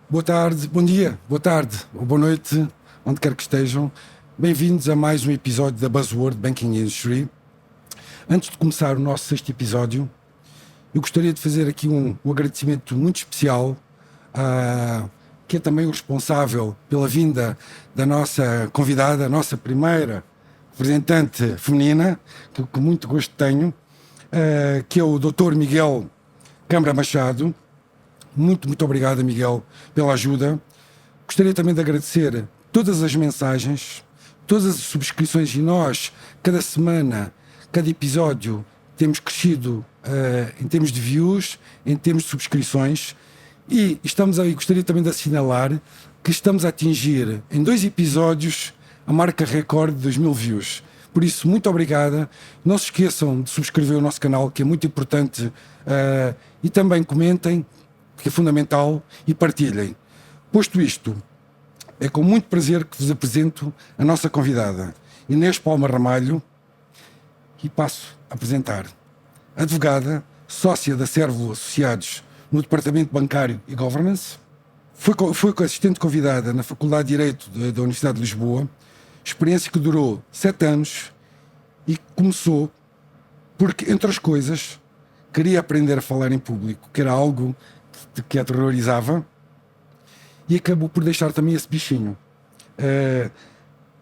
Boa tarde, bom dia, boa tarde ou boa noite, onde quer que estejam. Bem-vindos a mais um episódio da Buzzword Banking Industry. Antes de começar o nosso sexto episódio, eu gostaria de fazer aqui um agradecimento muito especial que é também o responsável pela vinda da nossa convidada, a nossa primeira representante feminina, que com muito gosto tenho, que é o Dr. Miguel Câmara Machado. Muito obrigado, Miguel, pela ajuda. Gostaria também de agradecer todas as mensagens, todas as subscrições, e nós, cada semana, cada episódio, temos crescido em termos de views, em termos de subscrições, e estamos aí, gostaria também de assinalar que estamos a atingir, em 2 episódios, a marca recorde de 2.000 views. Por isso, muito obrigada. Não se esqueçam de subscrever o nosso canal, que é muito importante, e também comentem, que é fundamental, e partilhem. Posto isto, é com muito prazer que vos apresento a nossa convidada, Inês Palma Ramalho, e passo a apresentar. Advogada, sócia da Servo Associados no Departamento Bancário e Governance, foi assistente convidada na Faculdade de Direito da Universidade de Lisboa, experiência que durou 7 anos e começou porque, entre as coisas, queria aprender a falar em público, que era algo que a aterrorizava, e acabou por deixar também esse bichinho.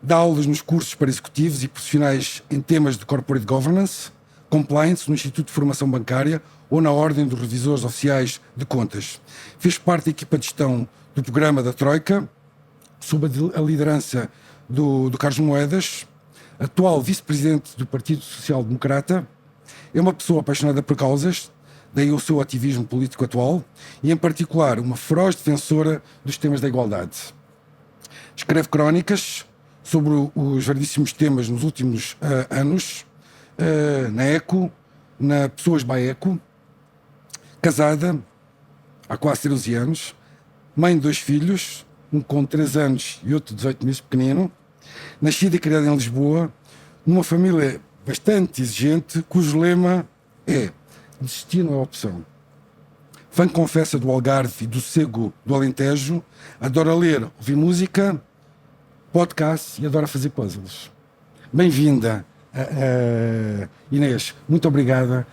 Dá aulas nos cursos para executivos e profissionais em temas de Corporate Governance, Compliance no Instituto de Formação Bancária ou na Ordem dos Revisores Oficiais de Contas. Fez parte da equipa de gestão do programa da Troika, sob a liderança do Carlos Moedas, atual vice-presidente do Partido Social Democrata. É uma pessoa apaixonada por causas, daí o seu ativismo político atual, e em particular uma feroz defensora dos temas da igualdade. Escreve crónicas sobre os variedíssimos temas nos últimos anos, na ECO, na Pessoas by ECO, casada há quase 13 anos, mãe de 2 filhos, um com 3 anos e outro de 18 meses, pequenino, nascida e criada em Lisboa, numa família bastante exigente, cujo lema é: desistir não é opção. Fã confessa do Algarve e do sossego do Alentejo, adora ler, ouvir música, podcast e adora fazer puzzles. Bem-vinda, Inês. Muito obrigada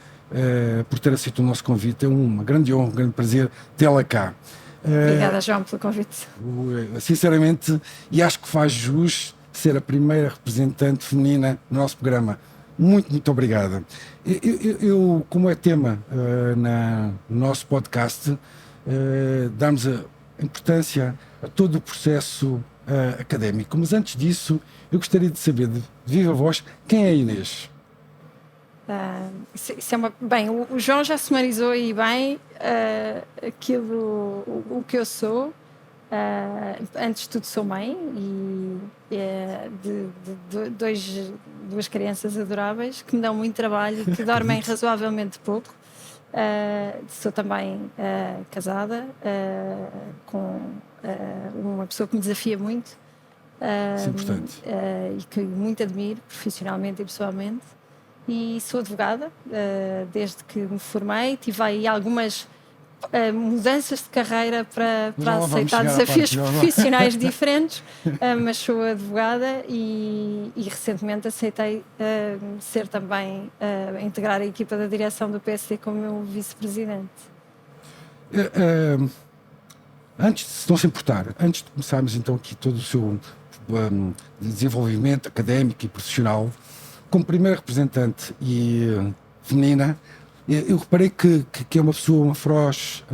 por ter aceito o nosso convite. É uma grande honra, um grande prazer tê-la cá. Obrigada, João, pelo convite. Sinceramente, e acho que faz jus ser a primeira representante feminina no nosso programa. Muito obrigada. Eu como é tema no nosso podcast, damos a importância a todo o processo académico. Mas antes disso, eu gostaria de saber, de viva voz, quem é a Inês? Bem, o João já sumarizou aí bem o que eu sou. Antes de tudo, sou mãe de 2 crianças adoráveis que me dão muito trabalho e que dormem razoavelmente pouco. Sou também casada com uma pessoa que me desafia muito, Isso é importante. E que muito admiro profissionalmente e pessoalmente. E sou advogada desde que me formei. Tive aí algumas mudanças de carreira para aceitar desafios profissionais diferentes, mas sou advogada e recentemente aceitei ser também integrar a equipa da direção do PSD como meu vice-presidente. Antes, se não se importar, antes de começarmos então aqui todo o seu desenvolvimento académico e profissional, como primeira representante feminina, eu reparei que é uma pessoa, uma feroz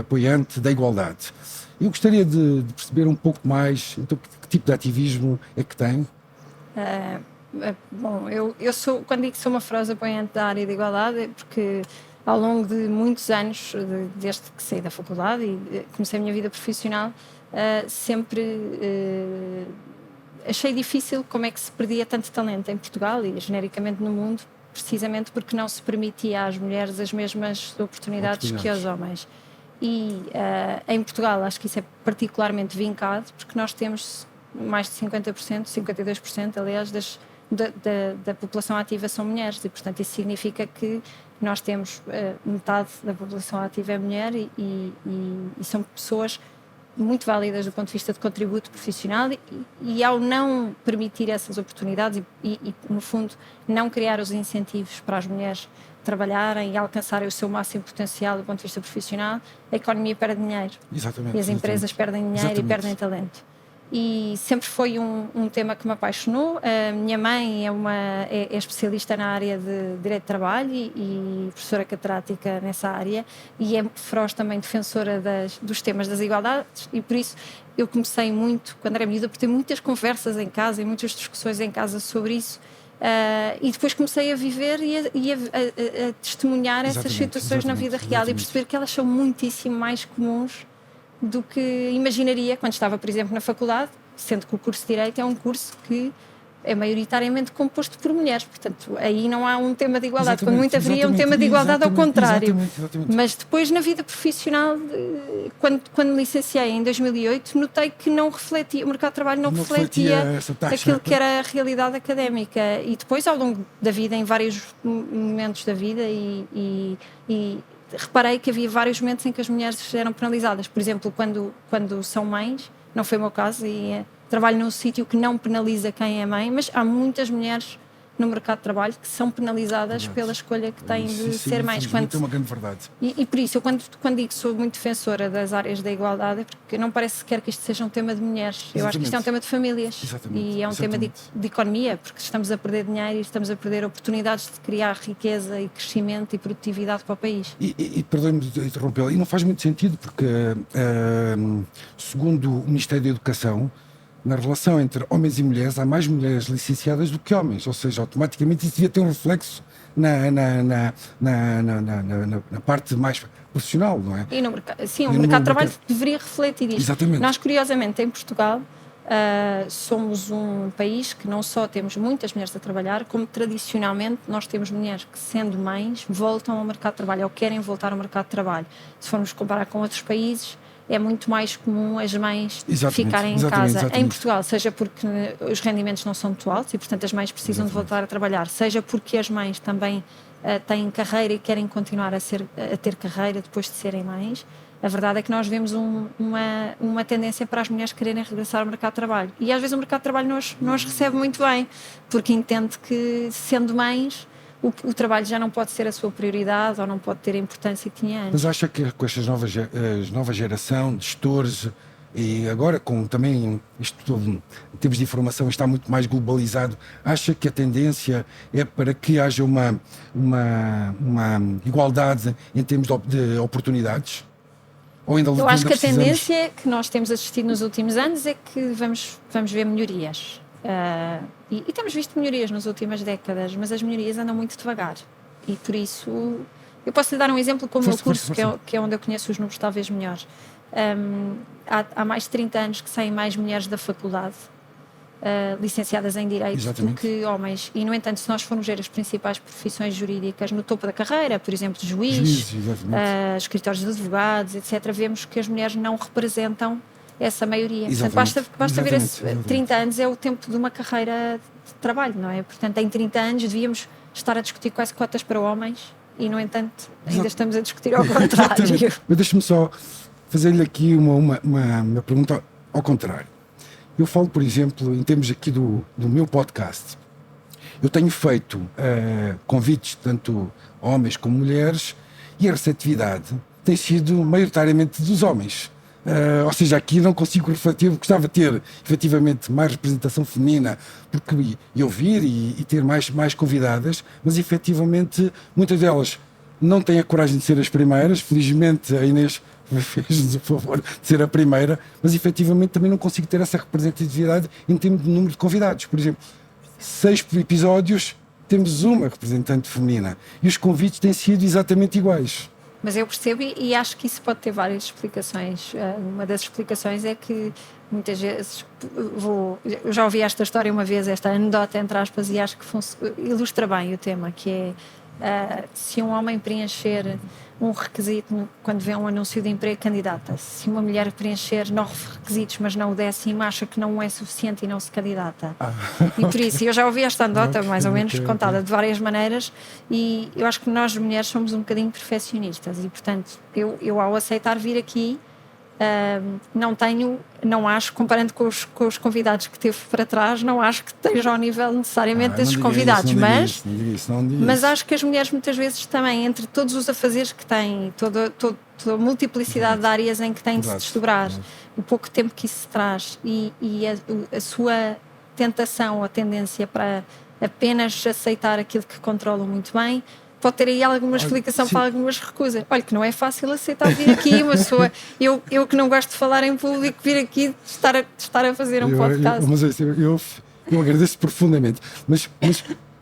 apoiante da igualdade. Eu gostaria de perceber um pouco mais, então, que tipo de ativismo é que tem? Bom, eu sou, quando digo que sou uma feroz apoiante da área da igualdade, é porque ao longo de muitos anos, desde que saí da faculdade e comecei a minha vida profissional, sempre achei difícil como é que se perdia tanto talento em Portugal e genericamente no mundo, precisamente porque não se permitia às mulheres as mesmas oportunidades que aos homens. E em Portugal acho que isso é particularmente vincado, porque nós temos mais de 50%, 52% aliás, da população ativa são mulheres, e portanto isso significa que nós temos metade da população ativa é mulher e são pessoas muito válidas do ponto de vista de contributo profissional e ao não permitir essas oportunidades e, no fundo, não criar os incentivos para as mulheres trabalharem e alcançarem o seu máximo potencial do ponto de vista profissional, a economia perde dinheiro. Exatamente, E as empresas perdem dinheiro e perdem talento. E sempre foi um tema que me apaixonou. A minha mãe é especialista na área de Direito de Trabalho e professora catedrática nessa área, e é feroz também defensora dos temas das igualdades, e por isso eu comecei muito, quando era miúda, por ter muitas conversas em casa e muitas discussões em casa sobre isso. E depois comecei a viver e a testemunhar essas situações na vida real e perceber que elas são muitíssimo mais comuns do que imaginaria quando estava, por exemplo, na faculdade, sendo que o curso de Direito é um curso que é maioritariamente composto por mulheres, portanto aí não há um tema de igualdade, quando muito haveria um tema de igualdade ao contrário. Mas depois na vida profissional, quando licenciei em 2008, notei que não refletia, o mercado de trabalho não refletia aquilo que era a realidade académica, e depois ao longo da vida, em vários momentos da vida e reparei que havia vários momentos em que as mulheres eram penalizadas. Por exemplo, quando são mães, não foi o meu caso, e trabalho num sítio que não penaliza quem é mãe, mas há muitas mulheres no mercado de trabalho que são penalizadas pela escolha que têm de ser mães. É uma grande verdade. E por isso, eu quando digo que sou muito defensora das áreas da igualdade, é porque não parece sequer que isto seja um tema de mulheres. Eu acho que isto é um tema de famílias. E é um tema de economia, porque estamos a perder dinheiro e estamos a perder oportunidades de criar riqueza e crescimento e produtividade para o país. E perdoe-me de interrompê-la, e não faz muito sentido, porque segundo o Ministério da Educação, na relação entre homens e mulheres, há mais mulheres licenciadas do que homens, ou seja, automaticamente isso devia ter um reflexo na parte mais profissional, não é? E no mercado, sim, o mercado de trabalho deveria refletir isto. Exatamente. Nós, curiosamente, em Portugal, somos um país que não só temos muitas mulheres a trabalhar, como tradicionalmente nós temos mulheres que, sendo mães, voltam ao mercado de trabalho ou querem voltar ao mercado de trabalho. Se formos comparar com outros países, é muito mais comum as mães ficarem em casa. Em Portugal, seja porque os rendimentos não são muito altos e, portanto, as mães precisam de voltar a trabalhar, seja porque as mães também têm carreira e querem continuar a ter carreira depois de serem mães. A verdade é que nós vemos uma tendência para as mulheres quererem regressar ao mercado de trabalho. E às vezes o mercado de trabalho não as recebe muito bem, porque entende que, sendo mães, o trabalho já não pode ser a sua prioridade ou não pode ter a importância que tinha antes. Mas acha que com esta nova geração de gestores, e agora com também isto tudo, em termos de informação, está muito mais globalizado, acha que a tendência é para que haja uma igualdade em termos de oportunidades? Ou ainda Eu acho que a tendência que nós temos assistido nos últimos anos é que vamos ver melhorias. E temos visto melhorias nas últimas décadas, mas as melhorias andam muito devagar. E por isso, eu posso lhe dar um exemplo com o meu curso, que é onde eu conheço os números talvez melhores. Há mais de 30 anos que saem mais mulheres da faculdade licenciadas em Direito do que homens. E, no entanto, se nós formos ver as principais profissões jurídicas no topo da carreira, por exemplo, juiz, escritórios de advogados, etc., vemos que as mulheres não representam essa maioria. Portanto, basta ver 30 anos é o tempo de uma carreira de trabalho, não é? Portanto, em 30 anos devíamos estar a discutir quase cotas para homens e, no entanto, ainda estamos a discutir ao contrário. Mas deixe-me só fazer-lhe aqui uma pergunta ao contrário. Eu falo, por exemplo, em termos aqui do meu podcast. Eu tenho feito convites, tanto homens como mulheres, e a receptividade tem sido maioritariamente dos homens. Ou seja, aqui não consigo refletir, gostava de ter efetivamente mais representação feminina, porque eu vir e ter mais convidadas, mas efetivamente muitas delas não têm a coragem de ser as primeiras. Felizmente a Inês fez-nos o favor de ser a primeira, mas efetivamente também não consigo ter essa representatividade em termos de número de convidados. Por exemplo, 6 episódios temos uma representante feminina e os convites têm sido exatamente iguais. Mas eu percebo e acho que isso pode ter várias explicações. Uma das explicações é que muitas vezes, eu já ouvi esta história uma vez, esta anedota entre aspas, e acho que ilustra bem o tema, que é se um homem preencher um requisito quando vê um anúncio de emprego, candidata. Se uma mulher preencher 9 requisitos mas não o 10º, acha que não é suficiente e não se candidata. E por isso, eu já ouvi esta anedota mais ou menos contada de várias maneiras, e eu acho que nós mulheres somos um bocadinho perfeccionistas e, portanto, eu ao aceitar vir aqui Não acho, comparando com os convidados que teve para trás, não acho que esteja ao nível necessariamente desses convidados, mas acho que as mulheres muitas vezes também, entre todos os afazeres que têm, toda a multiplicidade de áreas em que têm de se desdobrar, o pouco tempo que isso traz e a sua tentação, a tendência para apenas aceitar aquilo que controlam muito bem, pode ter aí alguma explicação para algumas recusas. Olha, que não é fácil aceitar vir aqui, uma pessoa, eu que não gosto de falar em público, vir aqui estar a fazer um podcast. Eu agradeço profundamente, mas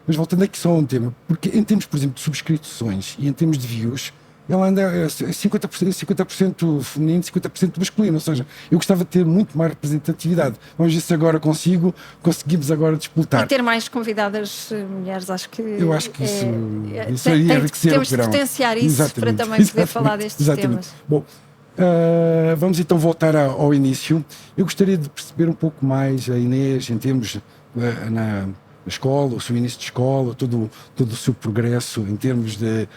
voltando aqui só a um tema, porque em termos, por exemplo, de subscrições e em termos de views, ela anda 50% feminino, 50% masculino, ou seja, eu gostava de ter muito mais representatividade. Vamos ver se agora conseguimos agora disputar. E ter mais convidadas mulheres, acho que... Eu acho que isso aí enriquecer temos de potenciar isso para também poder falar destes temas. Bom, vamos então voltar ao início. Eu gostaria de perceber um pouco mais a Inês em termos na escola, o seu início de escola, todo o seu progresso em termos de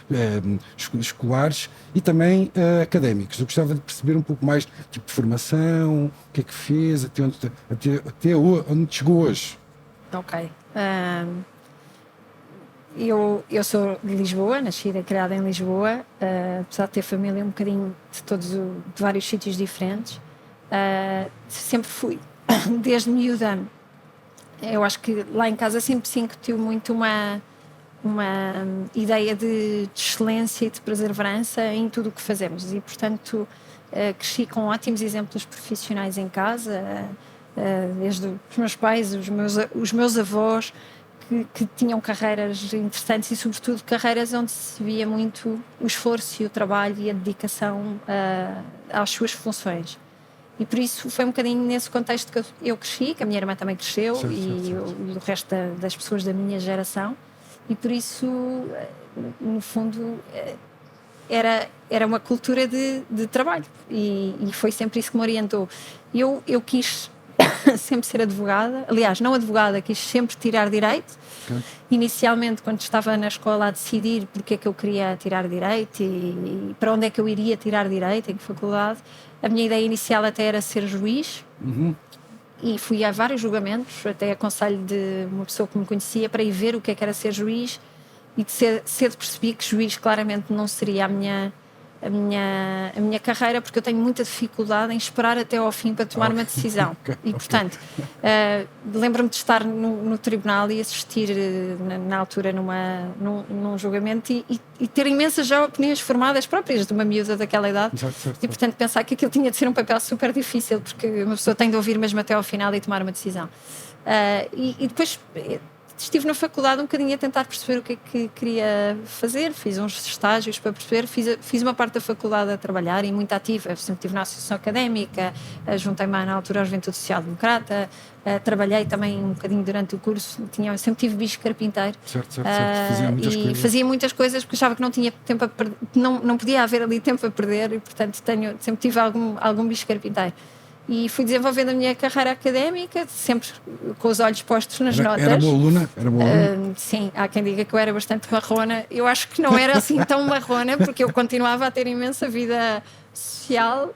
escolares e também académicos. Eu gostava de perceber um pouco mais tipo de formação, o que é que fez, até onde chegou hoje. Ok. Eu sou de Lisboa, nascida e criada em Lisboa, apesar de ter família um bocadinho de vários sítios diferentes. Sempre fui, desde miúda. Eu acho que lá em casa sempre se incutiu muito uma ideia de excelência e de perseverança em tudo o que fazemos e, portanto, cresci com ótimos exemplos profissionais em casa, desde os meus pais, os meus avós, que tinham carreiras interessantes e, sobretudo, carreiras onde se via muito o esforço e o trabalho e a dedicação às suas funções. E por isso foi um bocadinho nesse contexto que eu cresci, que a minha irmã também cresceu e o resto das pessoas da minha geração. E por isso, no fundo, era uma cultura de trabalho e foi sempre isso que me orientou. Eu quis sempre ser advogada, aliás, não advogada, quis sempre tirar direito. Inicialmente, quando estava na escola a decidir porque é que eu queria tirar direito e para onde é que eu iria tirar direito, em que faculdade, a minha ideia inicial até era ser juiz. E fui a vários julgamentos, até aconselho de uma pessoa que me conhecia para ir ver o que era ser juiz e cedo percebi que juiz claramente não seria a minha carreira, porque eu tenho muita dificuldade em esperar até ao fim para tomar uma decisão. E, portanto, lembro-me de estar no tribunal e assistir, na altura, num julgamento e ter imensas já opiniões formadas próprias de uma miúda daquela idade. E, portanto, pensar que aquilo tinha de ser um papel super difícil, porque uma pessoa tem de ouvir mesmo até ao final e tomar uma decisão. E depois estive na faculdade um bocadinho a tentar perceber o que é que queria fazer, fiz uns estágios para perceber, fiz uma parte da faculdade a trabalhar e muito ativa, eu sempre estive na associação académica, juntei-me na altura à Juventude Social Democrata, trabalhei também um bocadinho durante o curso, sempre tive bicho carpinteiro. Fazia muitas coisas porque achava que não tinha tempo a perder, não podia haver ali tempo a perder e, portanto, sempre tive algum bicho carpinteiro. E fui desenvolvendo a minha carreira académica, sempre com os olhos postos nas notas. Era boa aluna? Sim, há quem diga que eu era bastante marrona. Eu acho que não era assim tão marrona, porque eu continuava a ter imensa vida social,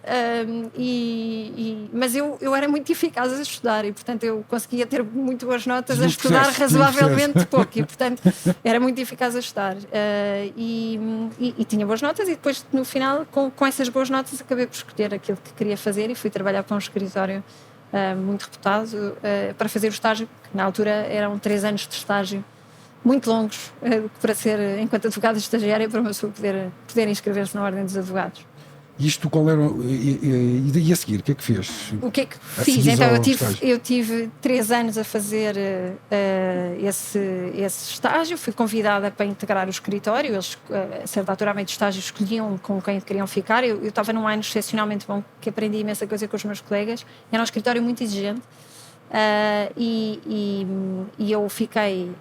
mas eu era muito eficaz a estudar e, portanto, eu conseguia ter muito boas notas a estudar razoavelmente pouco e, portanto, era muito eficaz a estudar e tinha boas notas e depois, no final, com essas boas notas, acabei por escolher aquilo que queria fazer e fui trabalhar para um escritório muito reputado para fazer o estágio, que na altura eram 3 anos de estágio muito longos para ser, enquanto advogada estagiária, para uma pessoa poder inscrever-se na Ordem dos Advogados. E isto qual era? E a seguir, o que é que fez? O que é que fiz? Então, eu tive 3 anos a fazer esse estágio, fui convidada para integrar o escritório, eles, a certa altura, a meio de estágio, escolhiam com quem queriam ficar. Eu estava num ano excepcionalmente bom, que aprendi imensa coisa com os meus colegas, era um escritório muito exigente. E eu fiquei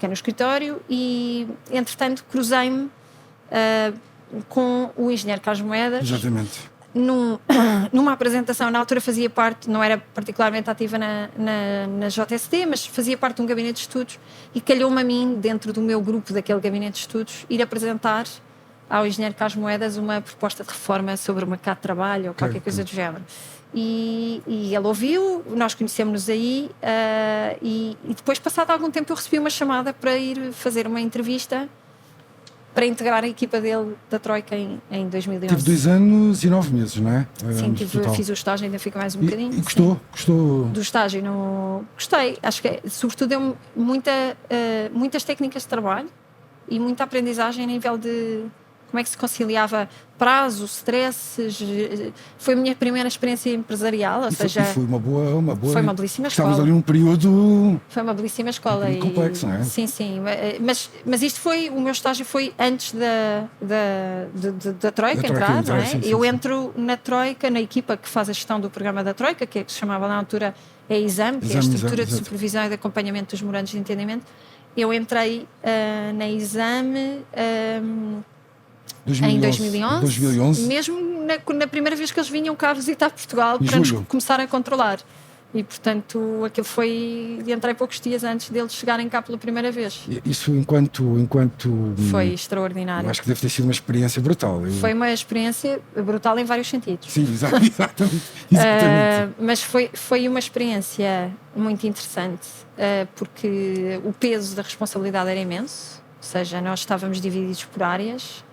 no escritório e, entretanto, cruzei-me com o engenheiro Carlos Moedas. Exatamente. Numa apresentação, na altura fazia parte, não era particularmente ativa na JSD, mas fazia parte de um gabinete de estudos e calhou-me a mim, dentro do meu grupo daquele gabinete de estudos, ir apresentar ao engenheiro Carlos Moedas uma proposta de reforma sobre o mercado de trabalho ou qualquer coisa do género. E ele ouviu, nós conhecemos-nos aí, e depois, passado algum tempo, eu recebi uma chamada para ir fazer uma entrevista para integrar a equipa dele da Troika em 2011. Tive 2 anos e 9 meses, não é? Sim, fiz o estágio, ainda fica mais um bocadinho. E gostou? Do estágio, gostei. Acho que, sobretudo, deu muitas técnicas de trabalho e muita aprendizagem a nível de como é que se conciliava prazo, stresses. Foi a minha primeira experiência empresarial, ou seja... Foi uma boa... Foi uma belíssima escola. Estávamos ali num período... Foi uma belíssima escola. Muito complexo, não é? Sim. Mas isto foi... O meu estágio foi antes da Troika entrar, não é? Sim. Eu entro na Troika, na equipa que faz a gestão do programa da Troika, que se chamava na altura a EXAM, que é a Estrutura de Supervisão e de Acompanhamento dos Memorandos de Entendimento. Eu entrei na EXAM... em 2011, mesmo na primeira vez que eles vinham cá visitar Portugal para nos começar a controlar. E, portanto, aquilo foi... Entrei poucos dias antes deles chegarem cá pela primeira vez. Isso enquanto foi extraordinário. Acho que deve ter sido uma experiência brutal. Foi uma experiência brutal em vários sentidos. Sim, exatamente. Mas foi uma experiência muito interessante, porque o peso da responsabilidade era imenso. Ou seja, nós estávamos divididos por áreas.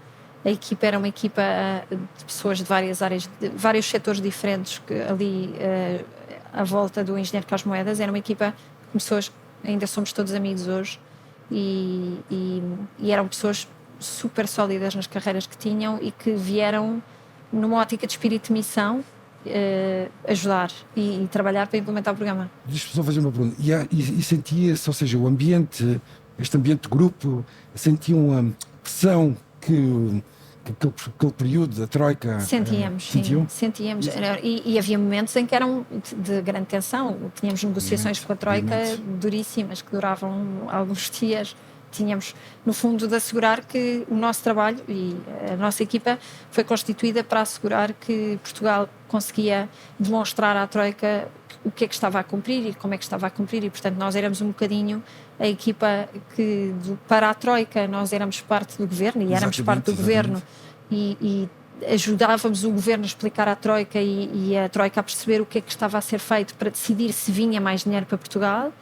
A equipa era uma equipa de pessoas de várias áreas, de vários setores diferentes, que ali à volta do engenheiro Carlos Moedas. Era uma equipa que começou, ainda somos todos amigos hoje, e eram pessoas super sólidas nas carreiras que tinham e que vieram numa ótica de espírito de missão ajudar e trabalhar para implementar o programa. Deixa-me só fazer uma pergunta. E sentia-se, ou seja, o ambiente, este ambiente de grupo, sentiam uma pressão que aquele período da Troika... Sentíamos. E havia momentos em que eram de grande tensão. Tínhamos negociações com a Troika duríssimas, que duravam alguns dias. Tínhamos, no fundo, de assegurar que o nosso trabalho e a nossa equipa foi constituída para assegurar que Portugal conseguia demonstrar à Troika o que é que estava a cumprir e como é que estava a cumprir, e, portanto, nós éramos um bocadinho a equipa que, para a Troika, nós éramos parte do governo e éramos parte do governo e ajudávamos o governo a explicar à Troika e a Troika a perceber o que é que estava a ser feito para decidir se vinha mais dinheiro para Portugal.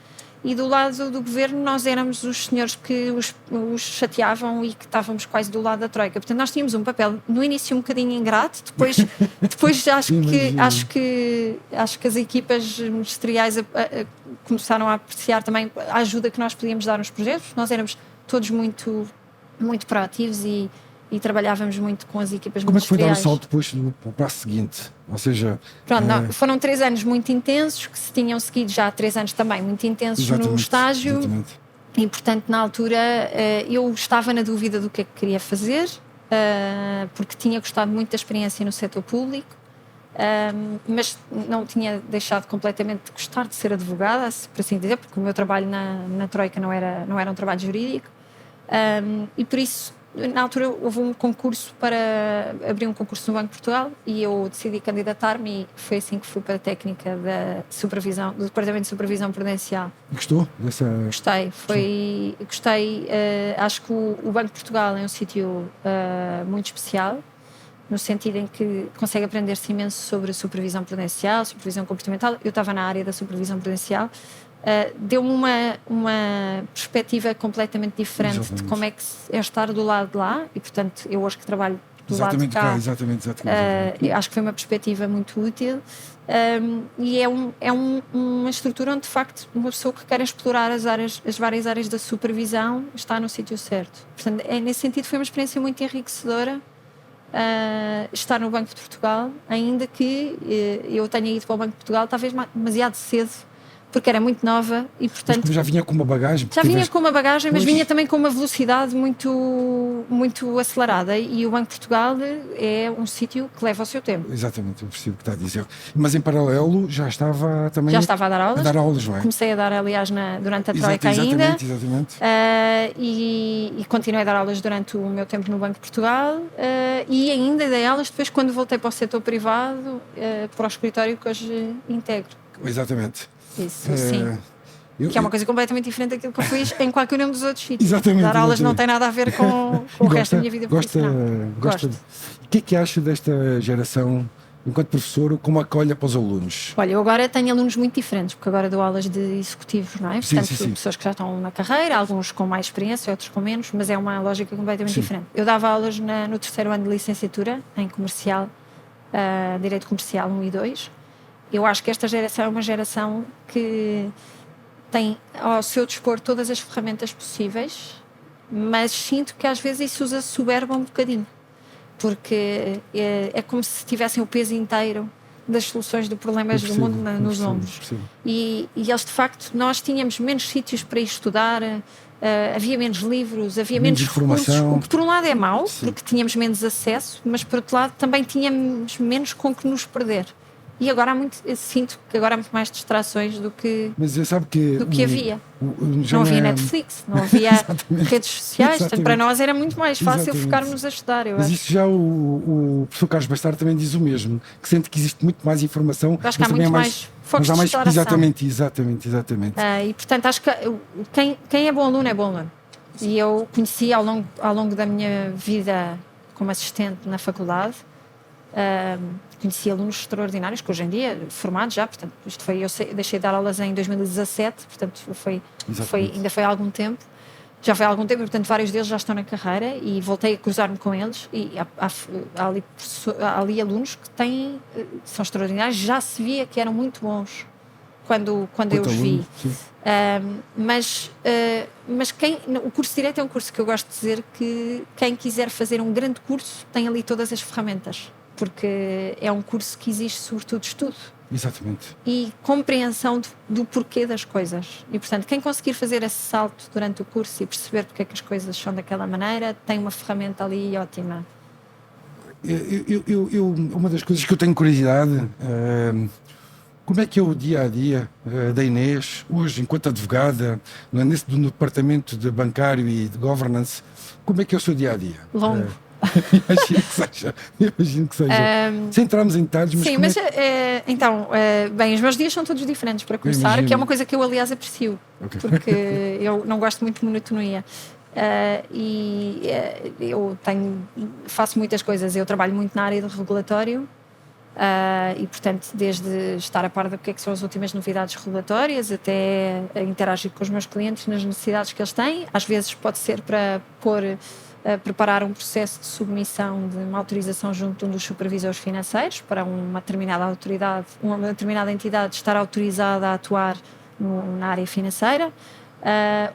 E do lado do governo nós éramos os senhores que os chateavam e que estávamos quase do lado da Troika. Portanto, nós tínhamos um papel no início um bocadinho ingrato, depois acho que as equipas ministeriais começaram a apreciar também a ajuda que nós podíamos dar nos projetos. Nós éramos todos muito proativos e trabalhávamos muito com as equipas Como é que foi dar o ministeriais. salto depois para o passo seguinte? Ou seja... Pronto, foram 3 anos muito intensos, que se tinham seguido já há 3 anos também muito intensos no estágio. Exatamente. E, portanto, na altura eu estava na dúvida do que é que queria fazer, porque tinha gostado muito da experiência no setor público, mas não tinha deixado completamente de gostar de ser advogada, por assim dizer, porque o meu trabalho na Troika não era um trabalho jurídico. E por isso, na altura, houve um concurso para abrir um concurso no Banco de Portugal e eu decidi candidatar-me, e foi assim que fui para a técnica do Departamento de Supervisão Prudencial. Gostou dessa... Gostei. Acho que o Banco de Portugal é um sítio muito especial, no sentido em que consegue aprender-se imenso sobre supervisão prudencial, supervisão comportamental. Eu estava na área da supervisão prudencial. Deu-me uma perspectiva completamente diferente de como é que é estar do lado de lá, e, portanto, eu hoje que trabalho do lado de cá, exatamente. acho que foi uma perspectiva muito útil, e é uma estrutura onde, de facto, uma pessoa que quer explorar as várias áreas da supervisão está no sítio certo. Portanto, nesse sentido foi uma experiência muito enriquecedora, estar no Banco de Portugal, ainda que eu tenha ido para o Banco de Portugal talvez demasiado cedo, porque era muito nova e, portanto... Mas já vinha com uma bagagem? Mas vinha também com uma velocidade muito acelerada, e o Banco de Portugal é um sítio que leva o seu tempo. Exatamente, eu percebo o que está a dizer. Mas em paralelo já estava também... Já estava a dar aulas. Não é? Comecei a dar, aliás, durante a Troika ainda. Exatamente. E continuei a dar aulas durante o meu tempo no Banco de Portugal, e ainda dei aulas depois quando voltei para o setor privado, para o escritório que hoje integro. Exatamente. Isso, sim. Que é uma coisa completamente diferente daquilo que eu fiz em qualquer um dos outros sítios. Exatamente. Dar aulas não tem nada a ver com o resto da minha vida profissional. Gosta. O que é que acha desta geração, enquanto professor, como acolhe para os alunos? Olha, eu agora tenho alunos muito diferentes, porque agora dou aulas de executivos, não é? Portanto, pessoas que já estão na carreira, alguns com mais experiência, outros com menos, mas é uma lógica completamente diferente. Eu dava aulas no terceiro ano de licenciatura, em comercial, Direito Comercial 1 e 2. Eu acho que esta geração é uma geração que tem ao seu dispor todas as ferramentas possíveis, mas sinto que às vezes isso usa soberba um bocadinho, porque é como se tivessem o peso inteiro das soluções de problemas do mundo nos ombros. E eles, de facto, nós tínhamos menos sítios para ir estudar, havia menos livros, havia menos recursos, o que por um lado é mau, porque tínhamos menos acesso, mas por outro lado também tínhamos menos com que nos perder. E agora eu sinto que agora há muito mais distrações do que havia. Não havia Netflix, não havia redes sociais, portanto, para nós era muito mais fácil focarmos a estudar. Mas isto já o professor Carlos Bastar também diz o mesmo, que sente que existe muito mais informação, acho que há muito mais focos de exploração. Exatamente. E portanto acho que quem é bom aluno é bom aluno. E eu conheci ao longo da minha vida como assistente na faculdade, conheci alunos extraordinários que hoje em dia, formados já, portanto, deixei de dar aulas em 2017, portanto ainda foi há algum tempo, portanto vários deles já estão na carreira e voltei a cruzar-me com eles e há ali alunos que são extraordinários, já se via que eram muito bons quando eu os vi. Mas o curso de Direito é um curso que eu gosto de dizer que quem quiser fazer um grande curso tem ali todas as ferramentas, porque é um curso que exige sobretudo estudo. Exatamente. E compreensão do porquê das coisas. E, portanto, quem conseguir fazer esse salto durante o curso e perceber porque é que as coisas são daquela maneira, tem uma ferramenta ali ótima. Uma das coisas que eu tenho curiosidade, como é que é o dia-a-dia da Inês, hoje, enquanto advogada, no departamento de bancário e de governance, como é que é o seu dia-a-dia? Longo. Imagino que seja. Sem entrarmos em detalhes, mas. Sim, mas bem, os meus dias são todos diferentes para começar, que é uma coisa que eu, aliás, aprecio, porque eu não gosto muito de monotonia. Eu faço muitas coisas, eu trabalho muito na área do regulatório. E portanto, desde estar a par do que é que são as últimas novidades regulatórias até interagir com os meus clientes nas necessidades que eles têm, às vezes pode ser para preparar um processo de submissão de uma autorização junto de um dos supervisores financeiros para uma determinada autoridade, uma determinada entidade estar autorizada a atuar na área financeira.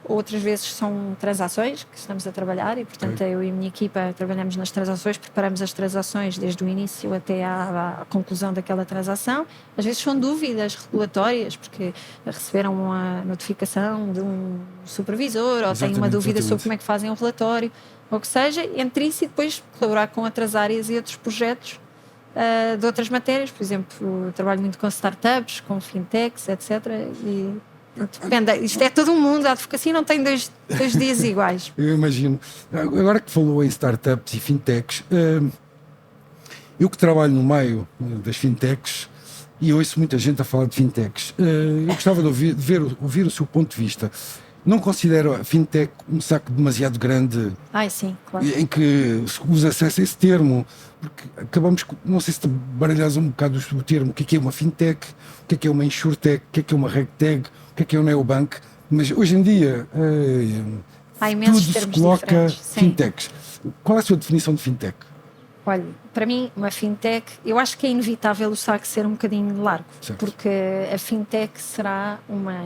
Outras vezes são transações que estamos a trabalhar e, portanto, eu e a minha equipa trabalhamos nas transações, preparamos as transações desde o início até à conclusão daquela transação. Às vezes são dúvidas regulatórias, porque receberam uma notificação de um supervisor ou têm uma dúvida sobre como é que fazem um relatório, ou o que seja, entre isso e depois colaborar com outras áreas e outros projetos de outras matérias. Por exemplo, trabalho muito com startups, com fintechs, etc. E depende, isto é todo um mundo, a advocacia não tem dois dias iguais. Eu imagino. Agora que falou em startups e fintechs, eu que trabalho no meio das fintechs e ouço muita gente a falar de fintechs, eu gostava de ouvir o seu ponto de vista. Não considero a fintech um saco demasiado grande? Sim, claro. Em que usa-se esse termo, porque acabamos, não sei se te baralhas um bocado o termo, o que é uma fintech, o que é uma insurtech, o que é uma regtech, o que é um neobank, mas hoje em dia tudo se coloca fintechs. Qual é a sua definição de fintech? Olha, para mim, uma fintech, eu acho que é inevitável o saco ser um bocadinho largo, porque a fintech será uma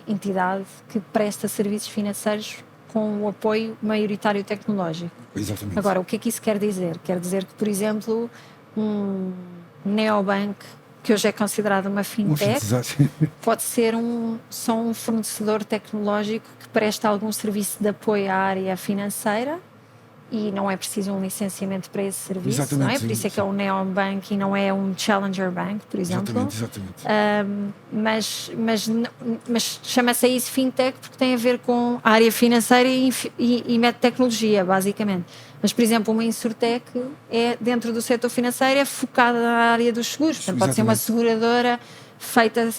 entidade que presta serviços financeiros com o apoio maioritário tecnológico. Exatamente. Agora, o que é que isso quer dizer? Quer dizer que, por exemplo, um neobank, que hoje é considerado uma fintech, pode ser só um fornecedor tecnológico que presta algum serviço de apoio à área financeira e não é preciso um licenciamento para esse serviço. Exatamente, não é? Por isso é que é um neobank e não é um challenger bank, por exemplo. Exatamente. Mas chama-se isso fintech porque tem a ver com a área financeira e mete tecnologia, basicamente. Mas, por exemplo, uma insurtech é dentro do setor financeiro, é focada na área dos seguros. Portanto, pode ser uma seguradora feita,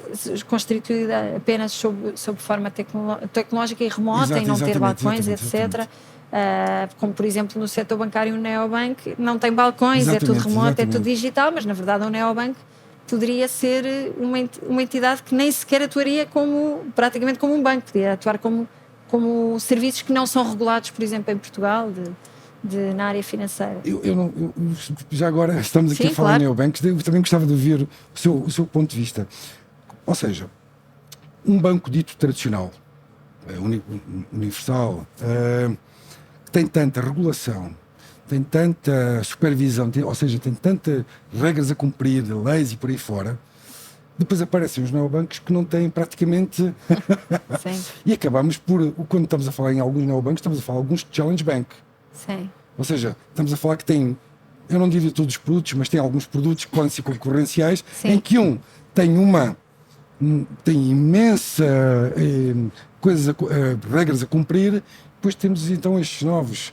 constituída apenas sob forma tecnológica e remota, e não ter balcões, etc. Como por exemplo no setor bancário o neobank não tem balcões, é tudo remoto, é tudo digital, mas na verdade o neobank poderia ser uma entidade que nem sequer atuaria praticamente como um banco, poderia atuar como serviços que não são regulados, por exemplo, em Portugal, na área financeira. Já agora estamos aqui a falar em neobanks, eu também gostava de ouvir o seu ponto de vista. Ou seja, um banco dito tradicional, universal, que tem tanta regulação, tem tanta supervisão, ou seja, tem tantas regras a cumprir, leis e por aí fora, depois aparecem os neobancos que não têm praticamente... Sim. E acabamos por, quando estamos a falar em alguns neobancos, estamos a falar alguns de challenge bank. Sim. Ou seja, estamos a falar que tem, eu não diria todos os produtos, mas tem alguns produtos que podem ser concorrenciais, sim, em que tem imensa regras a cumprir, depois temos então estes novos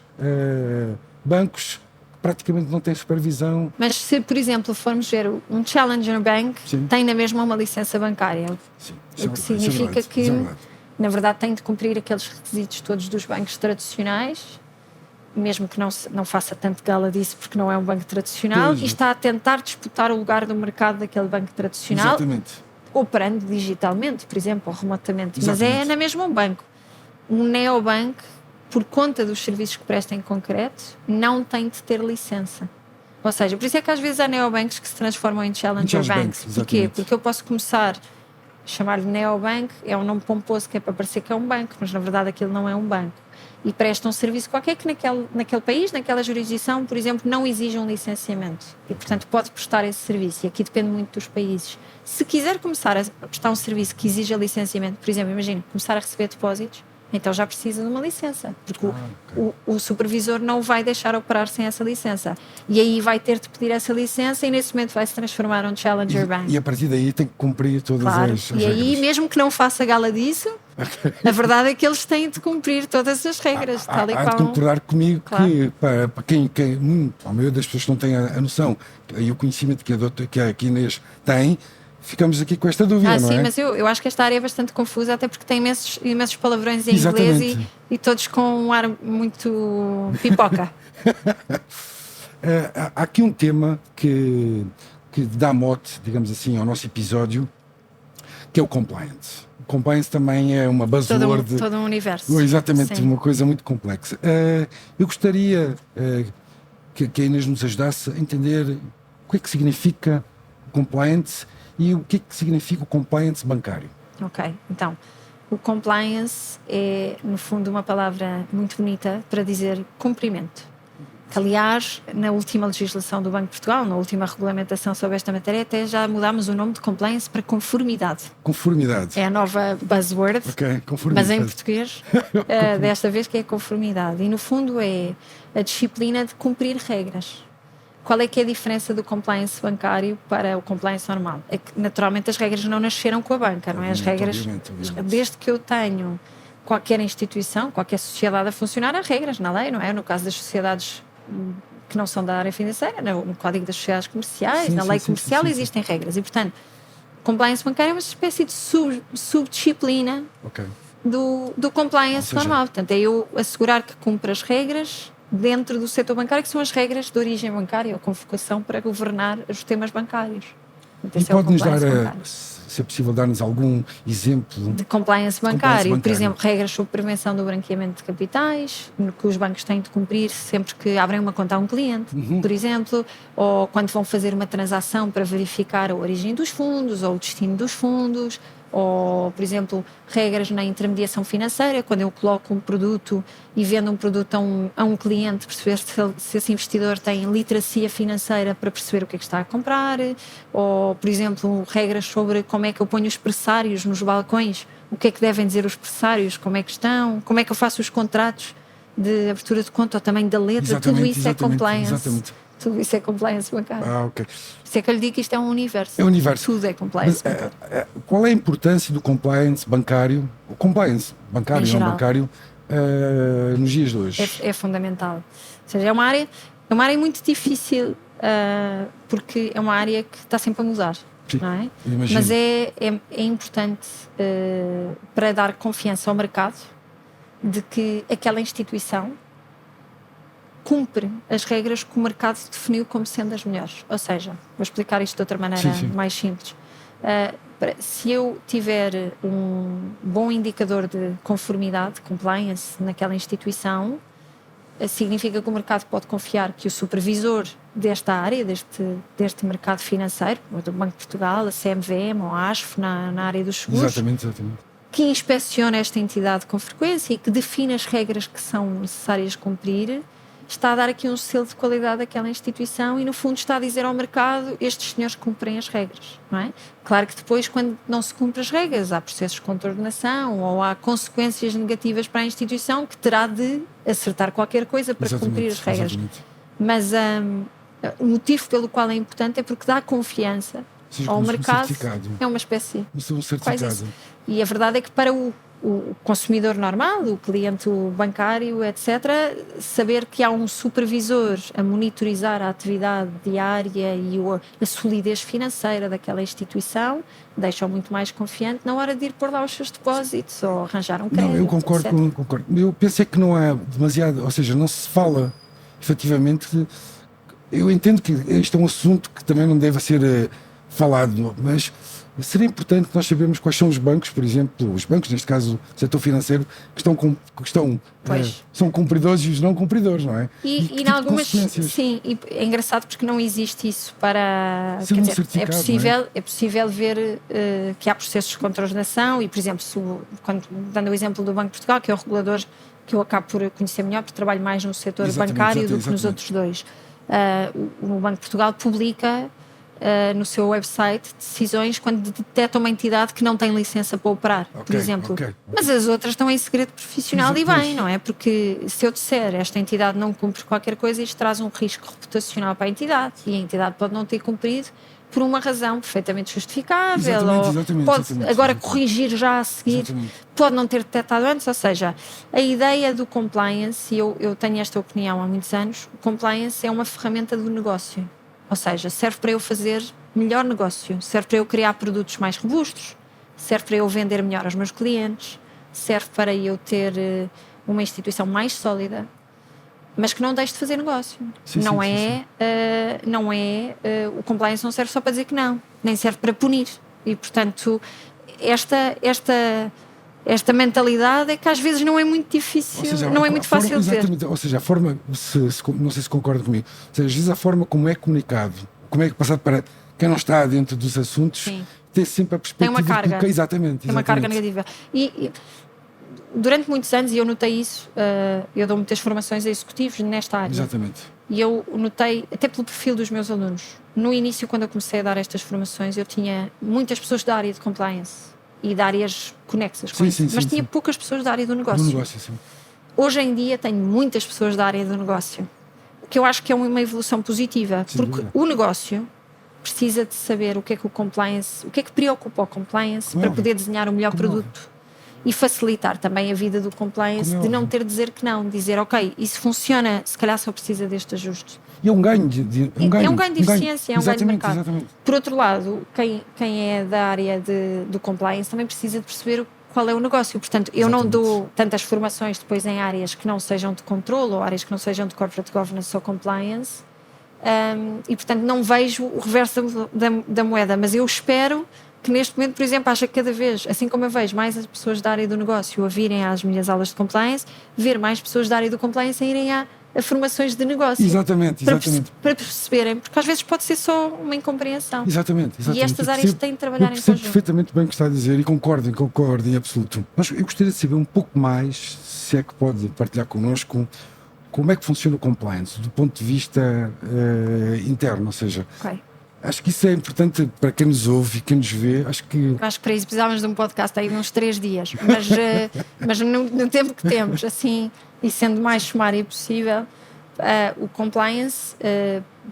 bancos que praticamente não têm supervisão. Mas se, por exemplo, formos ver um Challenger Bank, sim, tem na mesma uma licença bancária, sim, o que significa que, na verdade, tem de cumprir aqueles requisitos todos dos bancos tradicionais, mesmo que não faça tanto gala disso, porque não é um banco tradicional, e está a tentar disputar o lugar do mercado daquele banco tradicional. Exatamente. Operando digitalmente, por exemplo, ou remotamente. Exatamente. Mas é na mesma um banco. Um neobank, por conta dos serviços que presta em concreto, não tem de ter licença. Ou seja, por isso é que às vezes há neobanks que se transformam em challenger banks. Porquê? Porque eu posso começar a chamar-lhe neobank, é um nome pomposo que é para parecer que é um banco, mas na verdade aquilo não é um banco. E presta um serviço qualquer que naquele país, naquela jurisdição, por exemplo, não exija um licenciamento. E, portanto, pode prestar esse serviço. E aqui depende muito dos países. Se quiser começar a prestar um serviço que exija licenciamento, por exemplo, imagine, começar a receber depósitos, então já precisa de uma licença. Porque o supervisor não vai deixar operar sem essa licença. E aí vai ter de pedir essa licença e nesse momento vai se transformar num challenger bank. E a partir daí tem que cumprir todas as regras. E aí, mesmo que não faça gala disso, a verdade é que eles têm de cumprir todas as regras. Tal e qual. Há de concordar comigo que para quem a maioria das pessoas que não tem a noção e o conhecimento que a Inês tem, ficamos aqui com esta dúvida, não é? Sim, mas eu acho que esta área é bastante confusa, até porque tem imensos palavrões em inglês e todos com um ar muito pipoca. Há aqui um tema que dá mote, digamos assim, ao nosso episódio, que é o compliance. O compliance também é uma buzzword. Todo um universo. Exatamente, sim, uma coisa muito complexa. Eu gostaria que a Inês nos ajudasse a entender o que é que significa compliance e o que é que significa o compliance bancário. Ok, então, o compliance é, no fundo, uma palavra muito bonita para dizer cumprimento. Que, aliás, na última legislação do Banco de Portugal, na última regulamentação sobre esta matéria, até já mudámos o nome de compliance para conformidade. Conformidade. É a nova buzzword, conformidade. Mas em português, desta vez, que é conformidade. E, no fundo, é a disciplina de cumprir regras. Qual é que é a diferença do compliance bancário para o compliance normal? É que, naturalmente, as regras não nasceram com a banca, não é? As regras, obviamente. Desde que eu tenho qualquer instituição, qualquer sociedade a funcionar, há regras na lei, não é? No caso das sociedades que não são da área financeira, no Código das Sociedades Comerciais, na lei comercial, existem regras. E, portanto, compliance bancário é uma espécie de subdisciplina do compliance normal. Portanto, é eu assegurar que cumpro as regras dentro do setor bancário, que são as regras de origem bancária ou convocação para governar os temas bancários. E pode-nos dar, se é possível, dar-nos algum exemplo de compliance bancário? Por exemplo, regras sobre prevenção do branqueamento de capitais, que os bancos têm de cumprir sempre que abrem uma conta a um cliente, por exemplo, ou quando vão fazer uma transação para verificar a origem dos fundos ou o destino dos fundos, ou, por exemplo, regras na intermediação financeira, quando eu coloco um produto e vendo um produto a um cliente, perceber se esse investidor tem literacia financeira para perceber o que é que está a comprar, ou, por exemplo, regras sobre como é que eu ponho os pressários nos balcões, o que é que devem dizer os pressários, como é que estão, como é que eu faço os contratos de abertura de conta, ou tamanho da letra, tudo isso é compliance. Exatamente. Tudo isso é compliance bancário. Ok. Isso é que eu lhe digo que isto é um universo. É um universo. Tudo é compliance bancário. Qual é a importância do compliance bancário, o compliance bancário e não bancário, nos dias de hoje? É fundamental. Ou seja, é uma área muito difícil, porque é uma área que está sempre a mudar. Sim, não é? imagino. Mas é importante para dar confiança ao mercado de que aquela instituição cumpre as regras que o mercado definiu como sendo as melhores. Ou seja, vou explicar isto de outra maneira mais simples. Se eu tiver um bom indicador de conformidade, compliance, naquela instituição, significa que o mercado pode confiar que o supervisor desta área, deste mercado financeiro, ou do Banco de Portugal, a CMVM ou a ASF na área dos seguros, Exatamente. que inspeciona esta entidade com frequência e que define as regras que são necessárias cumprir, está a dar aqui um selo de qualidade àquela instituição e, no fundo, está a dizer ao mercado: estes senhores cumprem as regras, não é? Claro que depois, quando não se cumpre as regras, há processos de contornação ou há consequências negativas para a instituição que terá de acertar qualquer coisa para cumprir as regras. Mas o motivo pelo qual é importante é porque dá confiança ao mercado. É uma espécie de certificado. E a verdade é que para o consumidor normal, o cliente bancário, etc., saber que há um supervisor a monitorizar a atividade diária e a solidez financeira daquela instituição deixa-o muito mais confiante na hora de ir pôr lá os seus depósitos ou arranjar um crédito. Não, eu concordo. Eu pensei que não há demasiado, ou seja, não se fala efetivamente. Eu entendo que este é um assunto que também não deve ser falado, mas seria importante que nós sabermos quais são os bancos, por exemplo, os bancos, neste caso o setor financeiro, que são cumpridores e os não cumpridores, não é? E em algumas, sim, e é engraçado porque não existe isso para... Quer dizer, é possível ver que há processos de contornação e, por exemplo, dando o exemplo do Banco de Portugal, que é o regulador que eu acabo por conhecer melhor, porque trabalho mais no setor bancário do que nos outros dois. O Banco de Portugal publica no seu website decisões quando detecta uma entidade que não tem licença para operar, por exemplo. Mas as outras estão em segredo profissional e bem, não é? Porque se eu disser esta entidade não cumpre qualquer coisa, isto traz um risco reputacional para a entidade e a entidade pode não ter cumprido por uma razão perfeitamente justificável pode agora corrigir já a seguir, pode não ter detectado antes. Ou seja, a ideia do compliance, e eu tenho esta opinião há muitos anos, o compliance é uma ferramenta do negócio. Ou seja, serve para eu fazer melhor negócio, serve para eu criar produtos mais robustos, serve para eu vender melhor aos meus clientes, serve para eu ter uma instituição mais sólida, mas que não deixe de fazer negócio. O compliance não serve só para dizer que não, nem serve para punir. E, portanto, esta mentalidade é que às vezes não é muito difícil, não é muito fácil de ver. Ou seja, a forma, não sei se concorda comigo, ou seja, às vezes a forma como é comunicado, como é passado para quem não está dentro dos assuntos, tem sempre a perspectiva tem uma carga, tem uma carga negativa. E durante muitos anos, e eu notei isso, eu dou muitas formações a executivos nesta área. Exatamente. E eu notei, até pelo perfil dos meus alunos, no início, quando eu comecei a dar estas formações, eu tinha muitas pessoas da área de compliance e de áreas conexas com isso, mas tinha poucas pessoas da área do negócio. Hoje em dia tenho muitas pessoas da área do negócio, o que eu acho que é uma evolução positiva, porque o negócio precisa de saber o que é que o compliance, o que é que preocupa o compliance para poder desenhar o melhor produto e facilitar também a vida do compliance, de não ter de dizer que não, dizer ok, isso funciona, se calhar só precisa deste ajuste. E é um ganho é um ganho de eficiência, é um ganho de mercado. Exatamente. Por outro lado, quem é da área do compliance também precisa de perceber qual é o negócio. Portanto, eu não dou tantas formações depois em áreas que não sejam de controle ou áreas que não sejam de corporate governance ou compliance, e portanto não vejo o reverso da moeda, mas eu espero que neste momento, por exemplo, acho que cada vez, assim como eu vejo mais as pessoas da área do negócio a virem às minhas aulas de compliance, ver mais pessoas da área do compliance a irem a formações de negócio. Exatamente. Para perceberem, porque às vezes pode ser só uma incompreensão. Exatamente. E estas áreas têm de trabalhar em conjunto. Eu percebo perfeitamente bem o que está a dizer e concordo em absoluto. Mas eu gostaria de saber um pouco mais, se é que pode partilhar connosco, como é que funciona o compliance do ponto de vista interno, ou seja... Acho que isso é importante para quem nos ouve e quem nos vê. Acho que para isso precisávamos de um podcast aí de uns 3 dias, mas no tempo que temos, assim, e sendo mais sumário possível, o compliance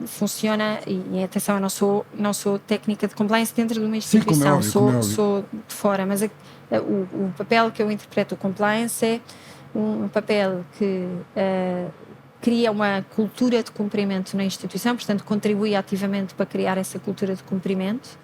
funciona, e atenção, eu não sou técnica de compliance dentro de uma instituição, sou de fora, mas o papel que eu interpreto o compliance é um papel que cria uma cultura de cumprimento na instituição, portanto contribui ativamente para criar essa cultura de cumprimento,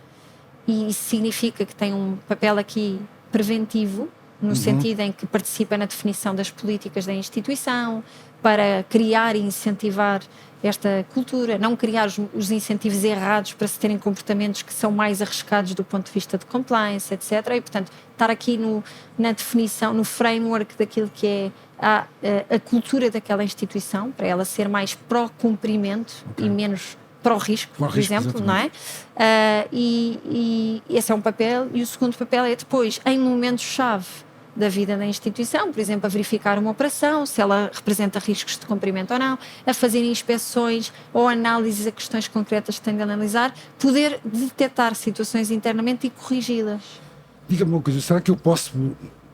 e isso significa que tem um papel aqui preventivo, no sentido em que participa na definição das políticas da instituição, para criar e incentivar esta cultura, não criar os incentivos errados para se terem comportamentos que são mais arriscados do ponto de vista de compliance, etc. E, portanto, estar aqui na definição, no framework daquilo que é a cultura daquela instituição, para ela ser mais pró-cumprimento e menos pró-risco, por exemplo, exatamente. Não é? E esse é um papel. E o segundo papel é depois, em momentos-chave da vida da instituição, por exemplo, a verificar uma operação, se ela representa riscos de cumprimento ou não, a fazer inspeções ou análises a questões concretas que tem de analisar, poder detectar situações internamente e corrigi-las. Diga-me uma coisa, será que eu posso,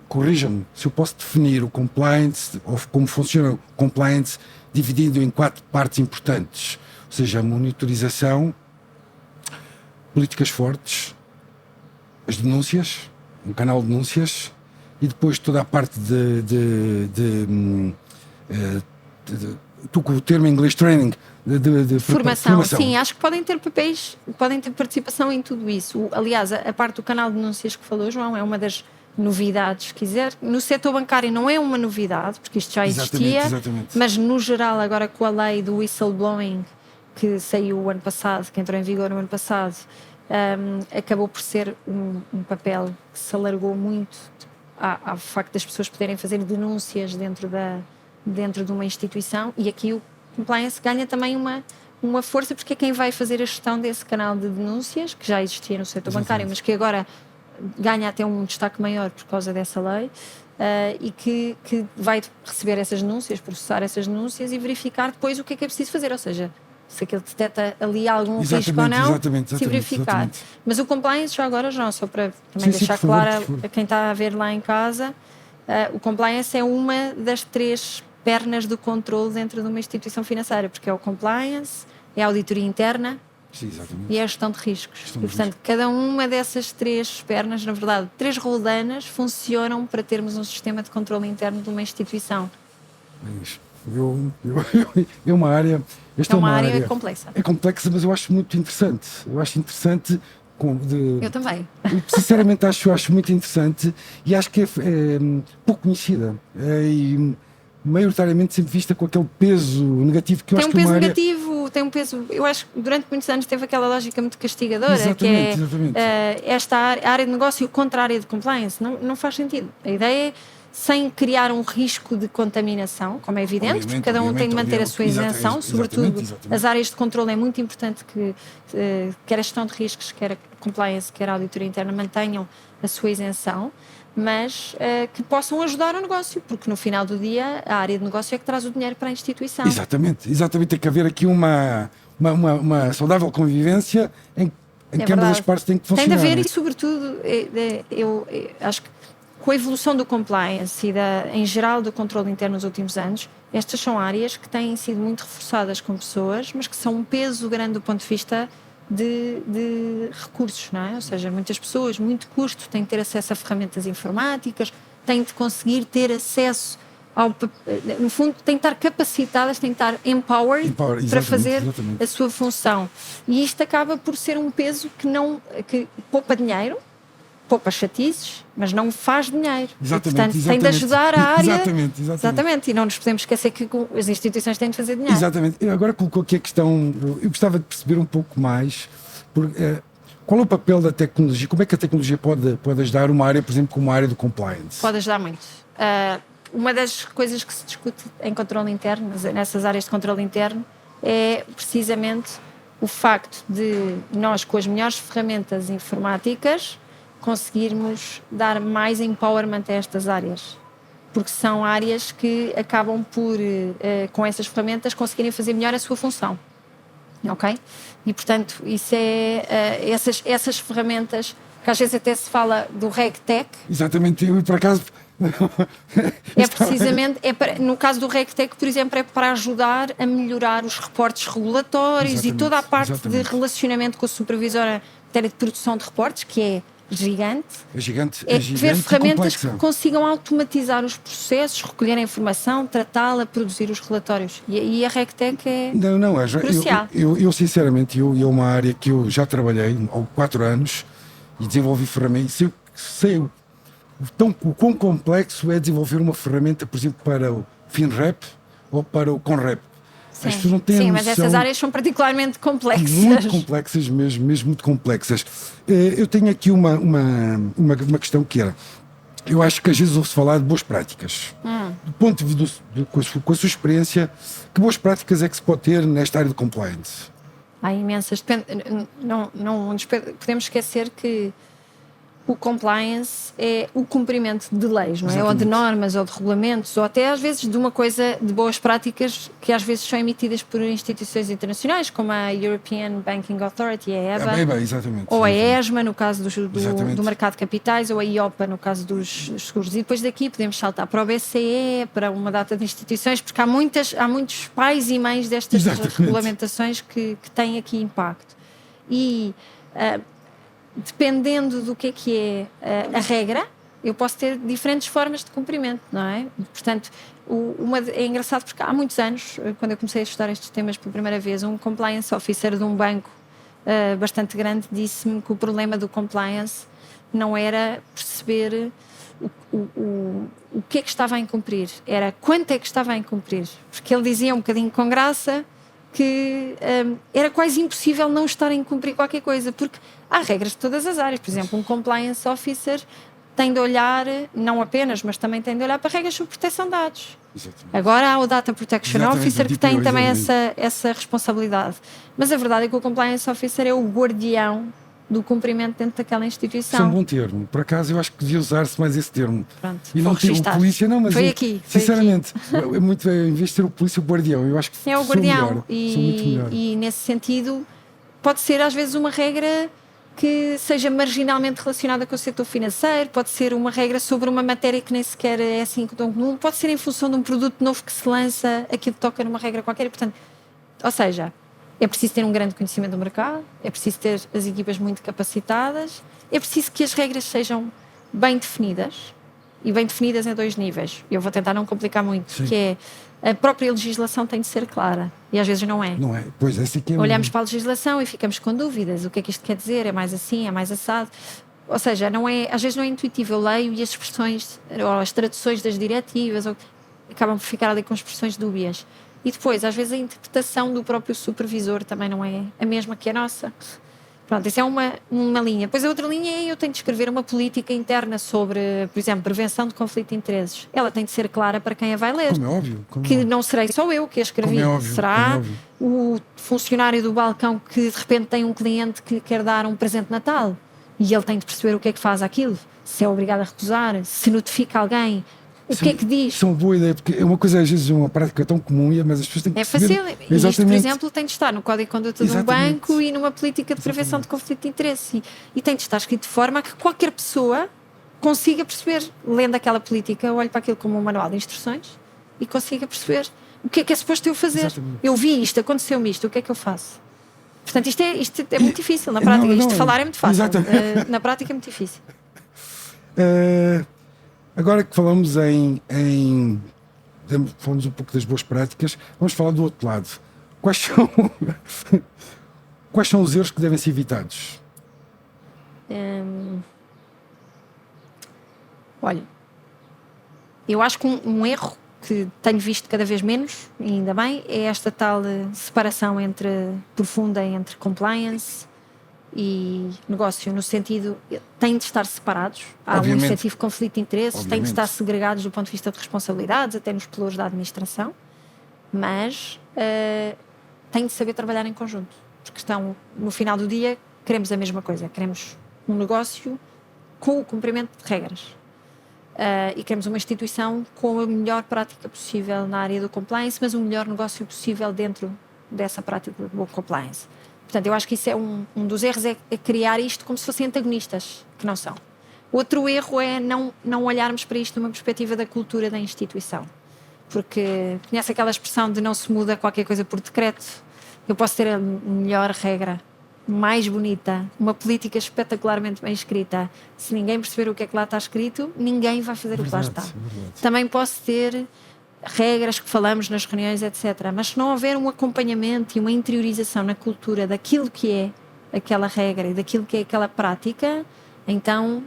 corrija-me, se eu posso definir o compliance, ou como funciona o compliance, dividido em 4 partes importantes, ou seja, a monitorização, políticas fortes, as denúncias, um canal de denúncias, e depois toda a parte tu com o termo em inglês training, de formação. Sim, acho que podem ter papéis, podem ter participação em tudo isso. Aliás, a parte do canal de denúncias que falou, João, é uma das novidades, se quiser. No setor bancário não é uma novidade, porque isto já existia, exatamente. Mas no geral, agora com a lei do whistleblowing, que saiu o ano passado, que entrou em vigor no ano passado, acabou por ser um papel que se alargou muito ao facto das pessoas poderem fazer denúncias dentro de uma instituição, e aqui o compliance ganha também uma força, porque é quem vai fazer a gestão desse canal de denúncias, que já existia no setor bancário, mas que agora ganha até um destaque maior por causa dessa lei, e que vai receber essas denúncias, processar essas denúncias e verificar depois o que é preciso fazer, ou seja, se aquele detecta ali algum risco ou não, se verificar. Mas o compliance, já agora, João, só para também deixar claro a quem está a ver lá em casa, o compliance é uma das 3 pernas do controle dentro de uma instituição financeira, porque é o compliance, é a auditoria interna e é a gestão de riscos. E, portanto, cada uma dessas 3 pernas, na verdade, 3 roldanas, funcionam para termos um sistema de controle interno de uma instituição. É isso. É uma área. Esta é uma área complexa. É complexa, mas eu acho muito interessante. Eu acho interessante. Eu também. Eu, sinceramente, acho muito interessante e acho que é pouco conhecida. E maioritariamente sempre vista com aquele peso negativo que eu acho que é uma área... Tem um peso. Eu acho que durante muitos anos teve aquela lógica muito castigadora, exatamente, que é esta área de negócio contra a área de compliance. Não faz sentido. A ideia é, sem criar um risco de contaminação, como é evidente, porque cada um tem de manter a sua isenção, sobretudo as áreas de controle. É muito importante que quer a gestão de riscos, quer a compliance, quer a auditoria interna mantenham a sua isenção, mas que possam ajudar o negócio, porque no final do dia a área de negócio é que traz o dinheiro para a instituição. Exatamente, tem que haver aqui uma saudável convivência em que ambas as partes têm que funcionar. Tem de haver, e sobretudo eu acho que com a evolução do compliance e em geral do controle interno nos últimos anos, estas são áreas que têm sido muito reforçadas com pessoas, mas que são um peso grande do ponto de vista de recursos, não é? Ou seja, muitas pessoas, muito custo, têm de ter acesso a ferramentas informáticas, têm de conseguir ter acesso no fundo, têm de estar capacitadas, têm de estar empowered para fazer a sua função. E isto acaba por ser um peso que poupa dinheiro, poupa chatices, mas não faz dinheiro. E, portanto, tem de ajudar a área. Exatamente. E não nos podemos esquecer que as instituições têm de fazer dinheiro. Exatamente. Eu agora colocou aqui a questão, eu gostava de perceber um pouco mais, qual é o papel da tecnologia, como é que a tecnologia pode ajudar uma área, por exemplo, como a área do compliance? Pode ajudar muito. Uma das coisas que se discute em controle interno, nessas áreas de controle interno, é precisamente o facto de nós, com as melhores ferramentas informáticas, conseguirmos dar mais empowerment a estas áreas, porque são áreas que acabam por, com essas ferramentas, conseguirem fazer melhor a sua função, ok? E, portanto, isso essas ferramentas, que às vezes até se fala do RegTech. Exatamente, eu por acaso... precisamente, no caso do RegTech, por exemplo, é para ajudar a melhorar os reportes regulatórios e toda a parte de relacionamento com a supervisora em matéria de produção de reportes, que é gigante. É ver ferramentas que consigam automatizar os processos, recolher a informação, tratá-la, produzir os relatórios. E a RegTech é crucial. Eu sinceramente, é uma área que eu já trabalhei há 4 anos e desenvolvi ferramentas. Sei o quão complexo é desenvolver uma ferramenta, por exemplo, para o FinRep ou para o ConRep. Sim, as pessoas não têm mas essas áreas são particularmente complexas. Muito complexas mesmo muito complexas. Eu tenho aqui uma questão que era, eu acho que às vezes ouve-se falar de boas práticas. Do ponto de vista, com a sua experiência, que boas práticas é que se pode ter nesta área de compliance? Há imensas. Não nos podemos esquecer que o compliance é o cumprimento de leis, não é? Exatamente. Ou de normas, ou de regulamentos, ou até às vezes de uma coisa, de boas práticas que às vezes são emitidas por instituições internacionais, como a European Banking Authority, a EBA, exatamente, ou a ESMA, no caso do mercado de capitais, ou a IOPA, no caso dos seguros. E depois daqui podemos saltar para o BCE, para uma data de instituições, porque há muitos pais e mães destas regulamentações que têm aqui impacto. E dependendo do que é a regra, eu posso ter diferentes formas de cumprimento, não é? Portanto, é engraçado porque há muitos anos, quando eu comecei a estudar estes temas pela primeira vez, um compliance officer de um banco bastante grande disse-me que o problema do compliance não era perceber o que é que estava a incumprir, era quanto é que estava a incumprir, porque ele dizia um bocadinho com graça que era quase impossível não estar a incumprir qualquer coisa, porque há regras de todas as áreas. Por exemplo, um compliance officer tem de olhar, não apenas, mas também tem de olhar para regras sobre proteção de dados. Exatamente. Agora há o Data Protection Officer que tem também essa responsabilidade. Mas a verdade é que o compliance officer é o guardião do cumprimento dentro daquela instituição. Isso é um bom termo. Por acaso eu acho que devia usar-se mais esse termo. Pronto, e não ter o polícia, não, mas sinceramente, aqui. É muito, em vez de ter o polícia, o guardião. Eu acho que é o guardião. Sou muito melhor. E nesse sentido pode ser às vezes uma regra que seja marginalmente relacionada com o setor financeiro, pode ser uma regra sobre uma matéria que nem sequer é assim tão comum, pode ser em função de um produto novo que se lança, aquilo toca numa regra qualquer. E, portanto, ou seja, é preciso ter um grande conhecimento do mercado, é preciso ter as equipas muito capacitadas, é preciso que as regras sejam bem definidas, e bem definidas em 2 níveis. Eu vou tentar não complicar muito, Sim. que é a própria legislação tem de ser clara, e às vezes não é. Não é, pois esse aqui é Olhamos para a legislação e ficamos com dúvidas, o que é que isto quer dizer, é mais assim, é mais assado. Ou seja, às vezes não é intuitivo, eu leio e as expressões, ou as traduções das diretivas, acabam por ficar ali com expressões dúbias. E depois, às vezes, a interpretação do próprio supervisor também não é a mesma que a nossa. Pronto, isso é uma linha. Depois a outra linha é eu tenho de escrever uma política interna sobre, por exemplo, prevenção de conflito de interesses. Ela tem de ser clara para quem a vai ler. Como é óbvio. Que não serei só eu que a escrevi. Será o funcionário do balcão que de repente tem um cliente que lhe quer dar um presente de Natal e ele tem de perceber o que é que faz aquilo. Se é obrigado a recusar, se notifica alguém. O que é que diz? Isso é uma boa ideia, porque é uma coisa, às vezes, uma prática tão comum, mas as pessoas têm que perceber. É fácil. E isto, por exemplo, tem de estar no Código de Conduta de um banco e numa política de prevenção de conflito de interesse. E tem de estar escrito de forma a que qualquer pessoa consiga perceber, lendo aquela política, olhe para aquilo como um manual de instruções e consiga perceber o que é suposto eu fazer. Exatamente. Eu vi isto, aconteceu-me isto, o que é que eu faço? Portanto, isto é muito difícil na prática. Isto de falar é muito fácil. Na prática é muito difícil. Agora que falamos falamos um pouco das boas práticas, vamos falar do outro lado. Quais são os erros que devem ser evitados? Olha, eu acho que um erro que tenho visto cada vez menos, e ainda bem, é esta tal separação profunda entre compliance e negócio, no sentido têm de estar separados, há um efetivo conflito de interesses, têm de estar segregados do ponto de vista de responsabilidades, até nos pelouros da administração, mas têm de saber trabalhar em conjunto, porque no final do dia queremos a mesma coisa, queremos um negócio com o cumprimento de regras e queremos uma instituição com a melhor prática possível na área do compliance, mas o melhor negócio possível dentro dessa prática do compliance. Portanto, eu acho que isso é um dos erros, é criar isto como se fossem antagonistas, que não são. Outro erro é não olharmos para isto numa perspectiva da cultura da instituição. Porque conhece aquela expressão de não se muda qualquer coisa por decreto? Eu posso ter a melhor regra, mais bonita, uma política espetacularmente bem escrita. Se ninguém perceber o que é que lá está escrito, ninguém vai fazer o que lá está. Também posso ter regras que falamos nas reuniões, etc. Mas se não houver um acompanhamento e uma interiorização na cultura daquilo que é aquela regra e daquilo que é aquela prática, então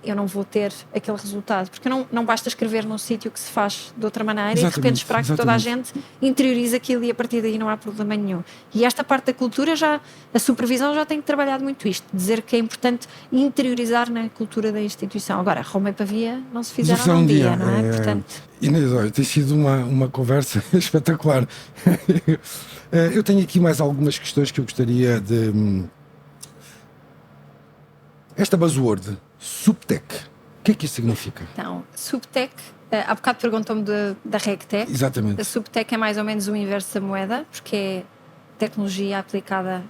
eu não vou ter aquele resultado, porque não basta escrever num sítio que se faz de outra maneira e de repente esperar que toda a gente interiorize aquilo e a partir daí não há problema nenhum. E esta parte da cultura, a supervisão já tem trabalhado muito isto, dizer que é importante interiorizar na cultura da instituição. Agora, Roma e Pavia não se fizeram num dia, não é? Portanto... Inês, olha, tem sido uma conversa espetacular. Eu tenho aqui mais algumas questões que eu gostaria de... Esta buzzword, Subtech, o que é que isso significa? Então, Subtech, há bocado perguntou-me da RegTech. Exatamente. A Subtech é mais ou menos o inverso da moeda, porque é tecnologia aplicada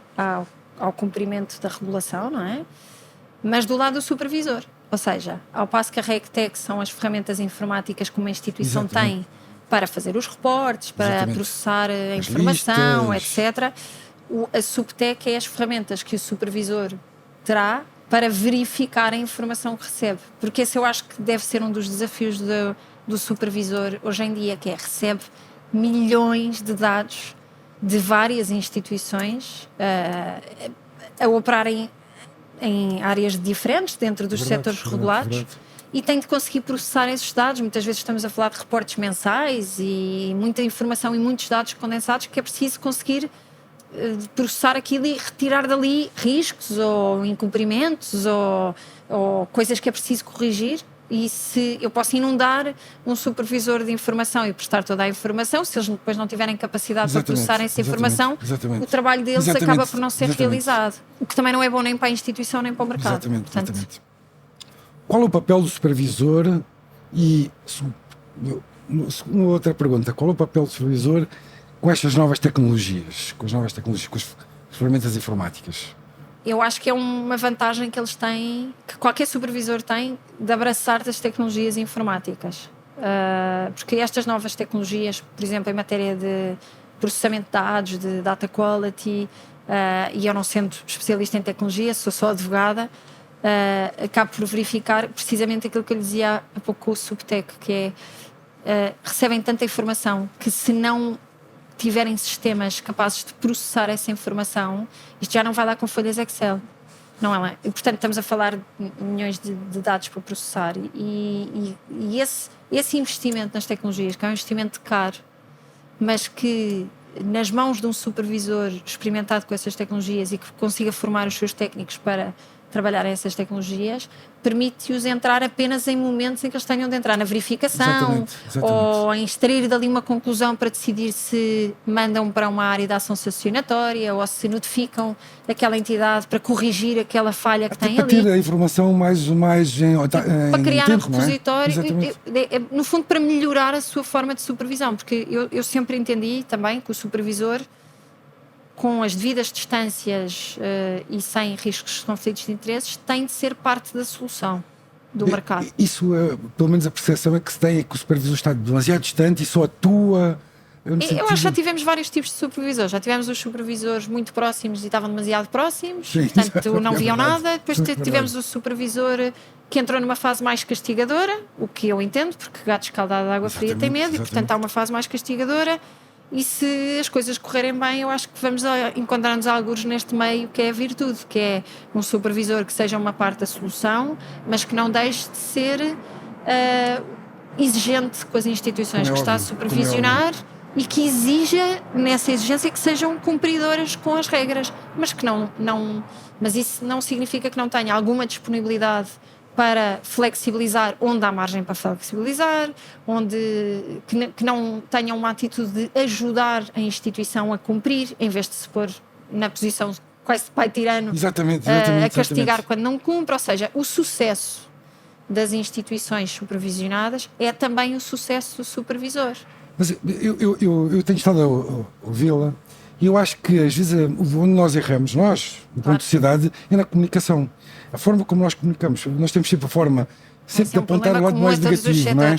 ao cumprimento da regulação, não é? Mas do lado do supervisor. Ou seja, ao passo que a RegTech são as ferramentas informáticas que uma instituição tem para fazer os reportes, para processar a informação, etc. A Subtech é as ferramentas que o supervisor terá para verificar a informação que recebe. Porque esse eu acho que deve ser um dos desafios do supervisor hoje em dia, que recebe milhões de dados de várias instituições a operar em áreas diferentes dentro dos setores regulados e tem de conseguir processar esses dados. Muitas vezes estamos a falar de reportes mensais e muita informação e muitos dados condensados que é preciso conseguir processar aquilo e retirar dali riscos ou incumprimentos ou coisas que é preciso corrigir. E se eu posso inundar um supervisor de informação e prestar toda a informação, se eles depois não tiverem capacidade para processar essa informação, o trabalho deles acaba por não ser realizado. O que também não é bom nem para a instituição nem para o mercado. Exatamente. Qual é o papel do supervisor? E uma outra pergunta, qual é o papel do supervisor com estas novas tecnologias, com as ferramentas informáticas? Eu acho que é uma vantagem que eles têm, que qualquer supervisor tem, de abraçar das tecnologias informáticas. Porque estas novas tecnologias, por exemplo, em matéria de processamento de dados, de data quality, e eu não sendo especialista em tecnologia, sou só advogada, acabo por verificar precisamente aquilo que eu lhe dizia há pouco com o Subtech, que recebem tanta informação que se não tiverem sistemas capazes de processar essa informação, isto já não vai dar com folhas Excel, não é? E, portanto, estamos a falar de milhões de dados para processar e esse investimento nas tecnologias, que é um investimento caro, mas que nas mãos de um supervisor experimentado com essas tecnologias e que consiga formar os seus técnicos para trabalhar essas tecnologias, permite-os entrar apenas em momentos em que eles tenham de entrar na verificação ou em extrair dali uma conclusão para decidir se mandam para uma área de ação sancionatória ou se notificam aquela entidade para corrigir aquela falha que tem ali. Para ter a informação mais para criar tempo, um repositório, no fundo para melhorar a sua forma de supervisão, porque eu sempre entendi também que o supervisor, com as devidas distâncias e sem riscos de conflitos de interesses, tem de ser parte da solução do mercado. Isso, pelo menos a percepção é que se tem, é que o supervisor está demasiado distante e só atua... Eu acho que já tivemos vários tipos de supervisores. Já tivemos os supervisores muito próximos e estavam demasiado próximos, portanto não viam nada. Depois tivemos o supervisor que entrou numa fase mais castigadora, o que eu entendo, porque gato escaldado de água fria tem medo, e portanto há uma fase mais castigadora. E se as coisas correrem bem, eu acho que vamos encontrar-nos alguns neste meio, que é a virtude, que é um supervisor que seja uma parte da solução, mas que não deixe de ser exigente com as instituições que está a supervisionar e que exija nessa exigência que sejam cumpridoras com as regras, mas que mas isso não significa que não tenha alguma disponibilidade para flexibilizar onde há margem para flexibilizar, que não tenham uma atitude de ajudar a instituição a cumprir, em vez de se pôr na posição quase de pai tirano a castigar quando não cumpre. Ou seja, o sucesso das instituições supervisionadas é também o sucesso do supervisor. Mas eu tenho estado a ouvi-la e eu acho que às vezes onde nós erramos, enquanto sociedade, é na comunicação. A forma como nós comunicamos, nós temos sempre a forma sempre de apontar o lado mais negativo, não é?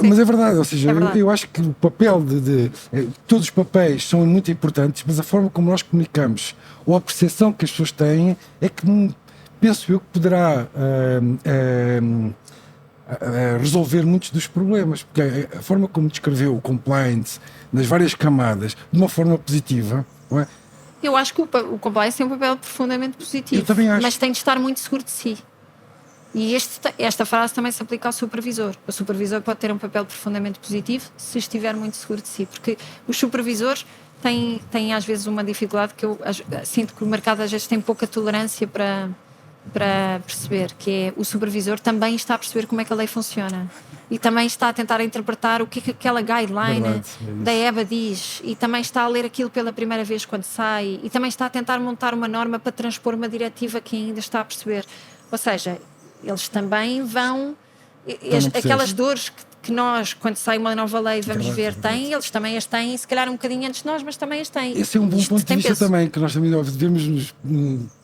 Mas é verdade, ou seja, eu acho que o papel todos os papéis são muito importantes, mas a forma como nós comunicamos ou a percepção que as pessoas têm é que penso eu que poderá resolver muitos dos problemas, porque a forma como descreveu o compliance nas várias camadas de uma forma positiva, não é? Eu acho que o compliance tem um papel profundamente positivo, mas tem de estar muito seguro de si. E esta frase também se aplica ao supervisor. O supervisor pode ter um papel profundamente positivo se estiver muito seguro de si, porque os supervisores têm às vezes uma dificuldade que eu sinto que o mercado às vezes tem pouca tolerância para perceber, que é o supervisor também está a perceber como é que a lei funciona e também está a tentar interpretar o que aquela guideline da EBA diz, e também está a ler aquilo pela primeira vez quando sai, e também está a tentar montar uma norma para transpor uma diretiva que ainda está a perceber. Ou seja, eles também vão... aquelas dores que nós, quando sai uma nova lei, vamos ver, eles também as têm, se calhar um bocadinho antes de nós, mas também as têm. Esse é um bom ponto de vista também, que nós também devemos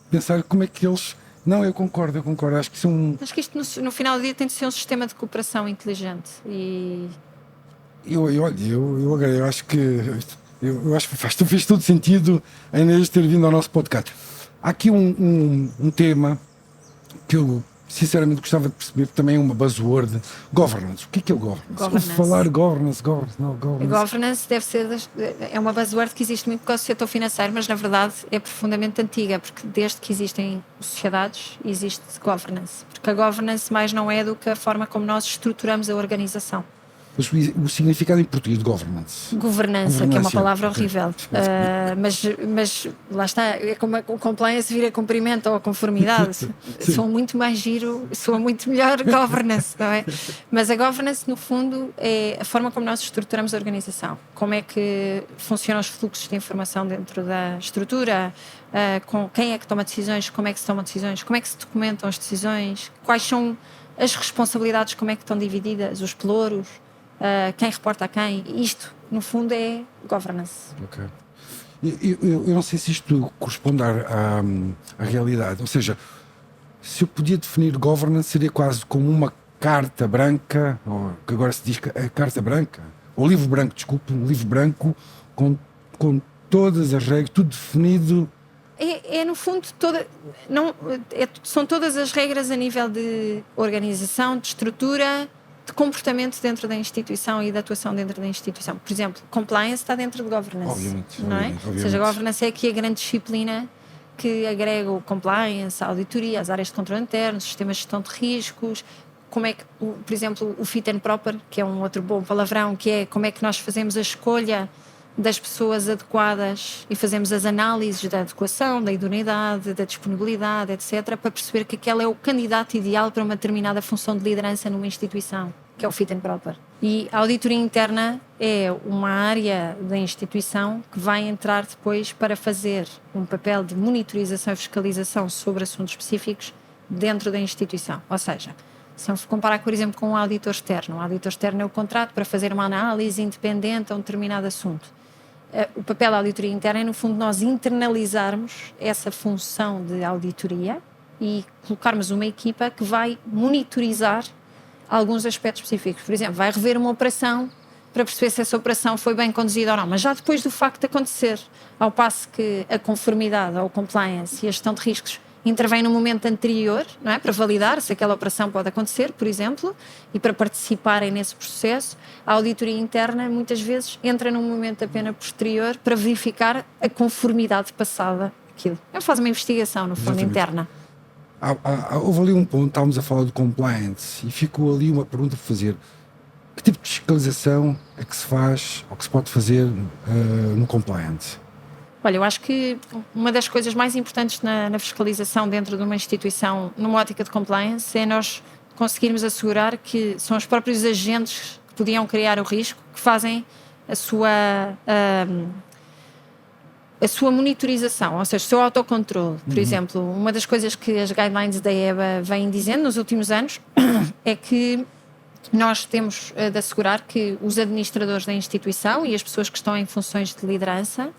pensar como é que eles... Não, eu concordo. Acho que isto no final do dia tem de ser um sistema de cooperação inteligente. E... Eu acho que fez todo sentido a Inês ter vindo ao nosso podcast. Há aqui um tema que eu sinceramente gostava de perceber, também uma buzzword: governance. O que é o governance? Falar governance. Governance deve ser é uma buzzword que existe muito por causa do setor financeiro, mas na verdade é profundamente antiga, porque desde que existem sociedades existe governance, porque a governance mais não é do que a forma como nós estruturamos a organização. O significado em português de governance? Governança, que é uma palavra horrível. Mas lá está, é como o compliance vira cumprimento ou conformidade. Soa muito mais giro, soa muito melhor governance, não é? Mas a governance, no fundo, é a forma como nós estruturamos a organização. Como é que funcionam os fluxos de informação dentro da estrutura, com quem é que toma decisões, como é que se tomam decisões, como é que se documentam as decisões, quais são as responsabilidades, como é que estão divididas, os pelouros. Quem reporta a quem. Isto, no fundo, é governance. Ok. Eu não sei se isto corresponde à realidade. Ou seja, se eu podia definir governance, seria quase como uma carta branca, ou que agora se diz a carta branca, ou livro branco, desculpe, um livro branco com todas as regras, tudo definido. No fundo, são todas as regras a nível de organização, de estrutura, de comportamento dentro da instituição e de atuação dentro da instituição. Por exemplo, compliance está dentro de governance, obviamente, não é? Ou seja, a governance é aqui a grande disciplina que agrega o compliance, a auditoria, as áreas de controle interno, os sistemas de gestão de riscos, como é que, por exemplo, o fit and proper, que é um outro bom palavrão, que é como é que nós fazemos a escolha das pessoas adequadas e fazemos as análises da adequação, da idoneidade, da disponibilidade, etc., para perceber que aquele é o candidato ideal para uma determinada função de liderança numa instituição, que é o fit and proper. E a auditoria interna é uma área da instituição que vai entrar depois para fazer um papel de monitorização e fiscalização sobre assuntos específicos dentro da instituição. Ou seja, se eu comparar, por exemplo, com um auditor externo, o auditor externo é o contrato para fazer uma análise independente a um determinado assunto. O papel da auditoria interna é, no fundo, nós internalizarmos essa função de auditoria e colocarmos uma equipa que vai monitorizar alguns aspectos específicos. Por exemplo, vai rever uma operação para perceber se essa operação foi bem conduzida ou não, mas já depois do facto de acontecer, ao passo que a conformidade ou compliance e a gestão de riscos intervém no momento anterior, não é? Para validar se aquela operação pode acontecer, por exemplo, e para participarem nesse processo. A auditoria interna muitas vezes entra num momento apenas posterior para verificar a conformidade passada daquilo. Faz uma investigação, no fundo, interna. Houve ali um ponto, estávamos a falar do compliance, e ficou ali uma pergunta por fazer. Que tipo de fiscalização é que se faz ou que se pode fazer no compliance? Olha, eu acho que uma das coisas mais importantes na fiscalização dentro de uma instituição, numa ótica de compliance, é nós conseguirmos assegurar que são os próprios agentes que podiam criar o risco que fazem a sua monitorização, ou seja, o seu autocontrole. Por exemplo, uma das coisas que as guidelines da EBA vêm dizendo nos últimos anos é que nós temos de assegurar que os administradores da instituição e as pessoas que estão em funções de liderança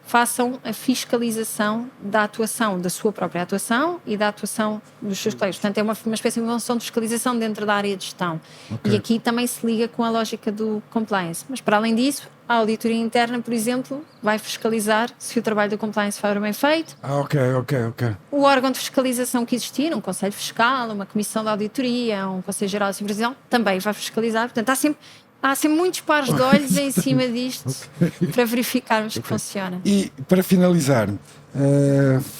façam a fiscalização da atuação, da sua própria atuação e da atuação dos seus colegas. Portanto, é uma espécie de função de fiscalização dentro da área de gestão. Okay. E aqui também se liga com a lógica do compliance. Mas, para além disso, a auditoria interna, por exemplo, vai fiscalizar se o trabalho do compliance for bem feito. Ok. O órgão de fiscalização que existir, um conselho fiscal, uma comissão de auditoria, um conselho geral de supervisão, também vai fiscalizar. Portanto, há sempre muitos pares de olhos em cima disto para verificarmos que funciona. E para finalizar,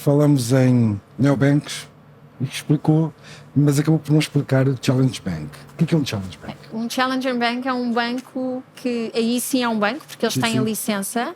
falamos em neobanks, e explicou, mas acabou por não explicar o Challenge Bank. O que é um Challenge Bank? Um Challenger Bank é um banco que, aí sim é um banco, porque eles têm a licença,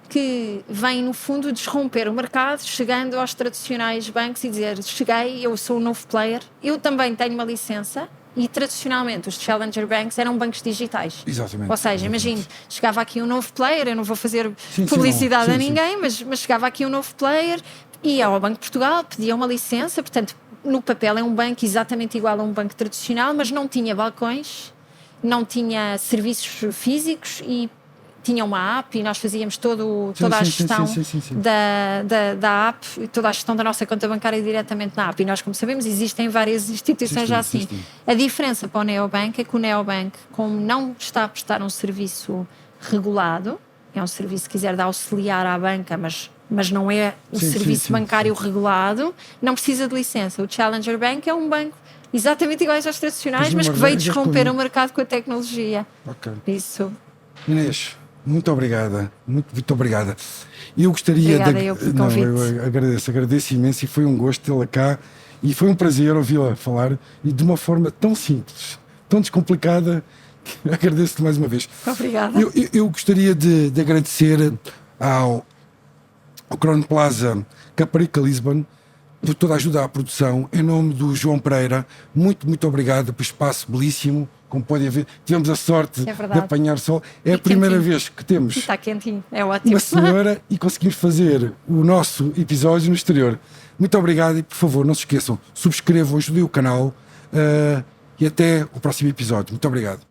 que vem no fundo desromper o mercado, chegando aos tradicionais bancos e dizer: cheguei, eu sou um novo player, eu também tenho uma licença. E tradicionalmente os Challenger Banks eram bancos digitais. Exatamente. Ou seja, imagine, chegava aqui um novo player, eu não vou fazer Sim, publicidade sim, a ninguém, mas chegava aqui um novo player, ia ao Banco de Portugal, pedia uma licença, portanto, no papel é um banco exatamente igual a um banco tradicional, mas não tinha balcões, não tinha serviços físicos e tinha uma app e nós fazíamos toda a gestão da app, toda a gestão da nossa conta bancária diretamente na app. E nós, como sabemos, existem várias instituições já assim. A diferença para o neobank é que o neobank, como não está a prestar um serviço regulado, é um serviço, se quiser, de auxiliar à banca, mas não é um serviço bancário regulado, não precisa de licença. O Challenger Bank é um banco exatamente iguais aos tradicionais, mas que veio desromper o mercado com a tecnologia. Isso. Inês, muito obrigada, muito obrigada. Eu gostaria Obrigada eu pelo convite. Eu agradeço imenso e foi um gosto tê-la cá e foi um prazer ouvi-la falar e de uma forma tão simples, tão descomplicada, que agradeço-te mais uma vez. Obrigada. Eu gostaria de agradecer ao Crown Plaza Caparica Lisbon por toda a ajuda à produção, em nome do João Pereira, muito obrigado pelo espaço belíssimo. Como podem ver, tivemos a sorte de apanhar sol. É a primeira vez que temos. Está quentinho, é ótimo. Uma senhora e conseguimos fazer o nosso episódio no exterior. Muito obrigado e, por favor, não se esqueçam, subscrevam, ajudem o canal e até o próximo episódio. Muito obrigado.